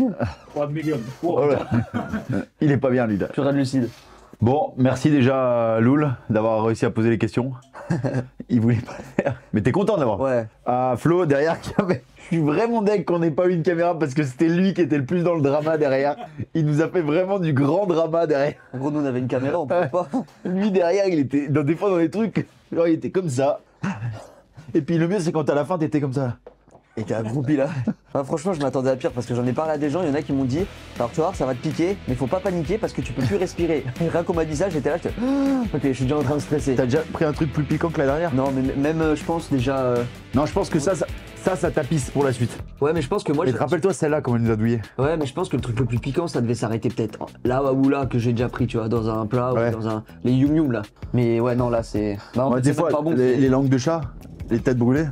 3 millions. Oh là. Il est pas bien, lui, là. Purée de lucide. Bon, merci déjà, Loul, d'avoir réussi à poser les questions. Il voulait pas le faire. Mais t'es content d'avoir. Ouais. Flo, derrière, je suis vraiment deg qu'on n'ait pas eu une caméra parce que c'était lui qui était le plus dans le drama derrière. Il nous a fait vraiment du grand drama derrière. En gros, nous, on avait une caméra, on pouvait pas. Lui, derrière, il était des fois dans les trucs, genre, il était comme ça. Et puis le mieux, c'est quand à la fin, t'étais comme ça. Et t'es accroupi là. Enfin, franchement, je m'attendais à pire parce que j'en ai parlé à des gens. Il y en a qui m'ont dit alors, tu vois, ça va te piquer, mais faut pas paniquer parce que tu peux plus respirer. Rien qu'on m'a dit ça, j'étais là, j'étais ok, je suis déjà en train de stresser. T'as déjà pris un truc plus piquant que la dernière? Non, mais même, je pense déjà. Non, je pense que ça tapisse pour la suite. Ouais, mais je pense que moi. Et rappelle-toi celle-là, comment elle nous a douillé. Ouais, mais je pense que le truc le plus piquant, ça devait s'arrêter peut-être là ou là que j'ai déjà pris, tu vois, dans un plat Ouais. ou dans un. Les yum yum là. Mais ouais, non, là c'est. Bah, en fait, Des c'est fois, pas bon. les langues de chat, les têtes brûlées.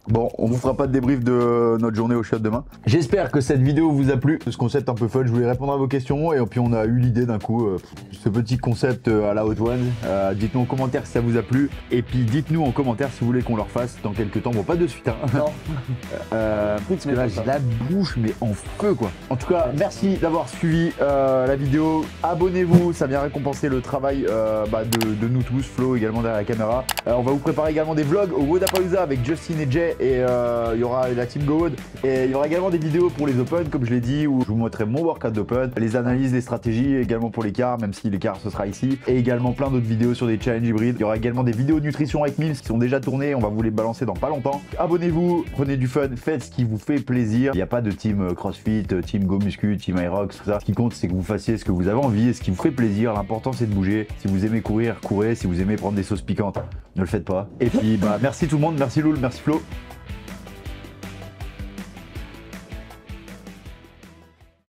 Bon, on vous fera pas de débrief de notre journée au shot demain. J'espère que cette vidéo vous a plu. Ce concept un peu fun, je voulais répondre à vos questions et puis on a eu l'idée d'un coup, ce petit concept à la Hot One. Dites-nous en commentaire si ça vous a plu et puis dites-nous en commentaire si vous voulez qu'on le refasse dans quelques temps. Bon, pas de suite, hein. Non. Parce que là, j'ai la bouche mais en feu quoi. En tout cas, merci d'avoir suivi la vidéo. Abonnez-vous, ça vient récompenser le travail de nous tous, Flo également derrière la caméra. On va vous préparer également des vlogs au Wodapalooza avec Justin et Jay et il y aura la team GoWod et il y aura également des vidéos pour les Open comme je l'ai dit où je vous montrerai mon workout d'Open, les analyses, les stratégies également pour l'écart même si l'écart ce sera ici et également plein d'autres vidéos sur des challenges hybrides. Il y aura également des vidéos de nutrition avec Mills qui sont déjà tournées, on va vous les balancer dans pas longtemps. Abonnez-vous, prenez du fun, faites ce qui vous fait plaisir. Il n'y a pas de team CrossFit, team Go Muscu, team Irox, tout ça. Ce qui compte c'est que vous fassiez ce que vous avez envie et ce qui vous ferait plaisir. L'important c'est de bouger. Si vous aimez courir, courez. Si vous aimez prendre des sauces piquantes, ne le faites pas. Et puis merci tout le monde, merci Loul, merci Flo.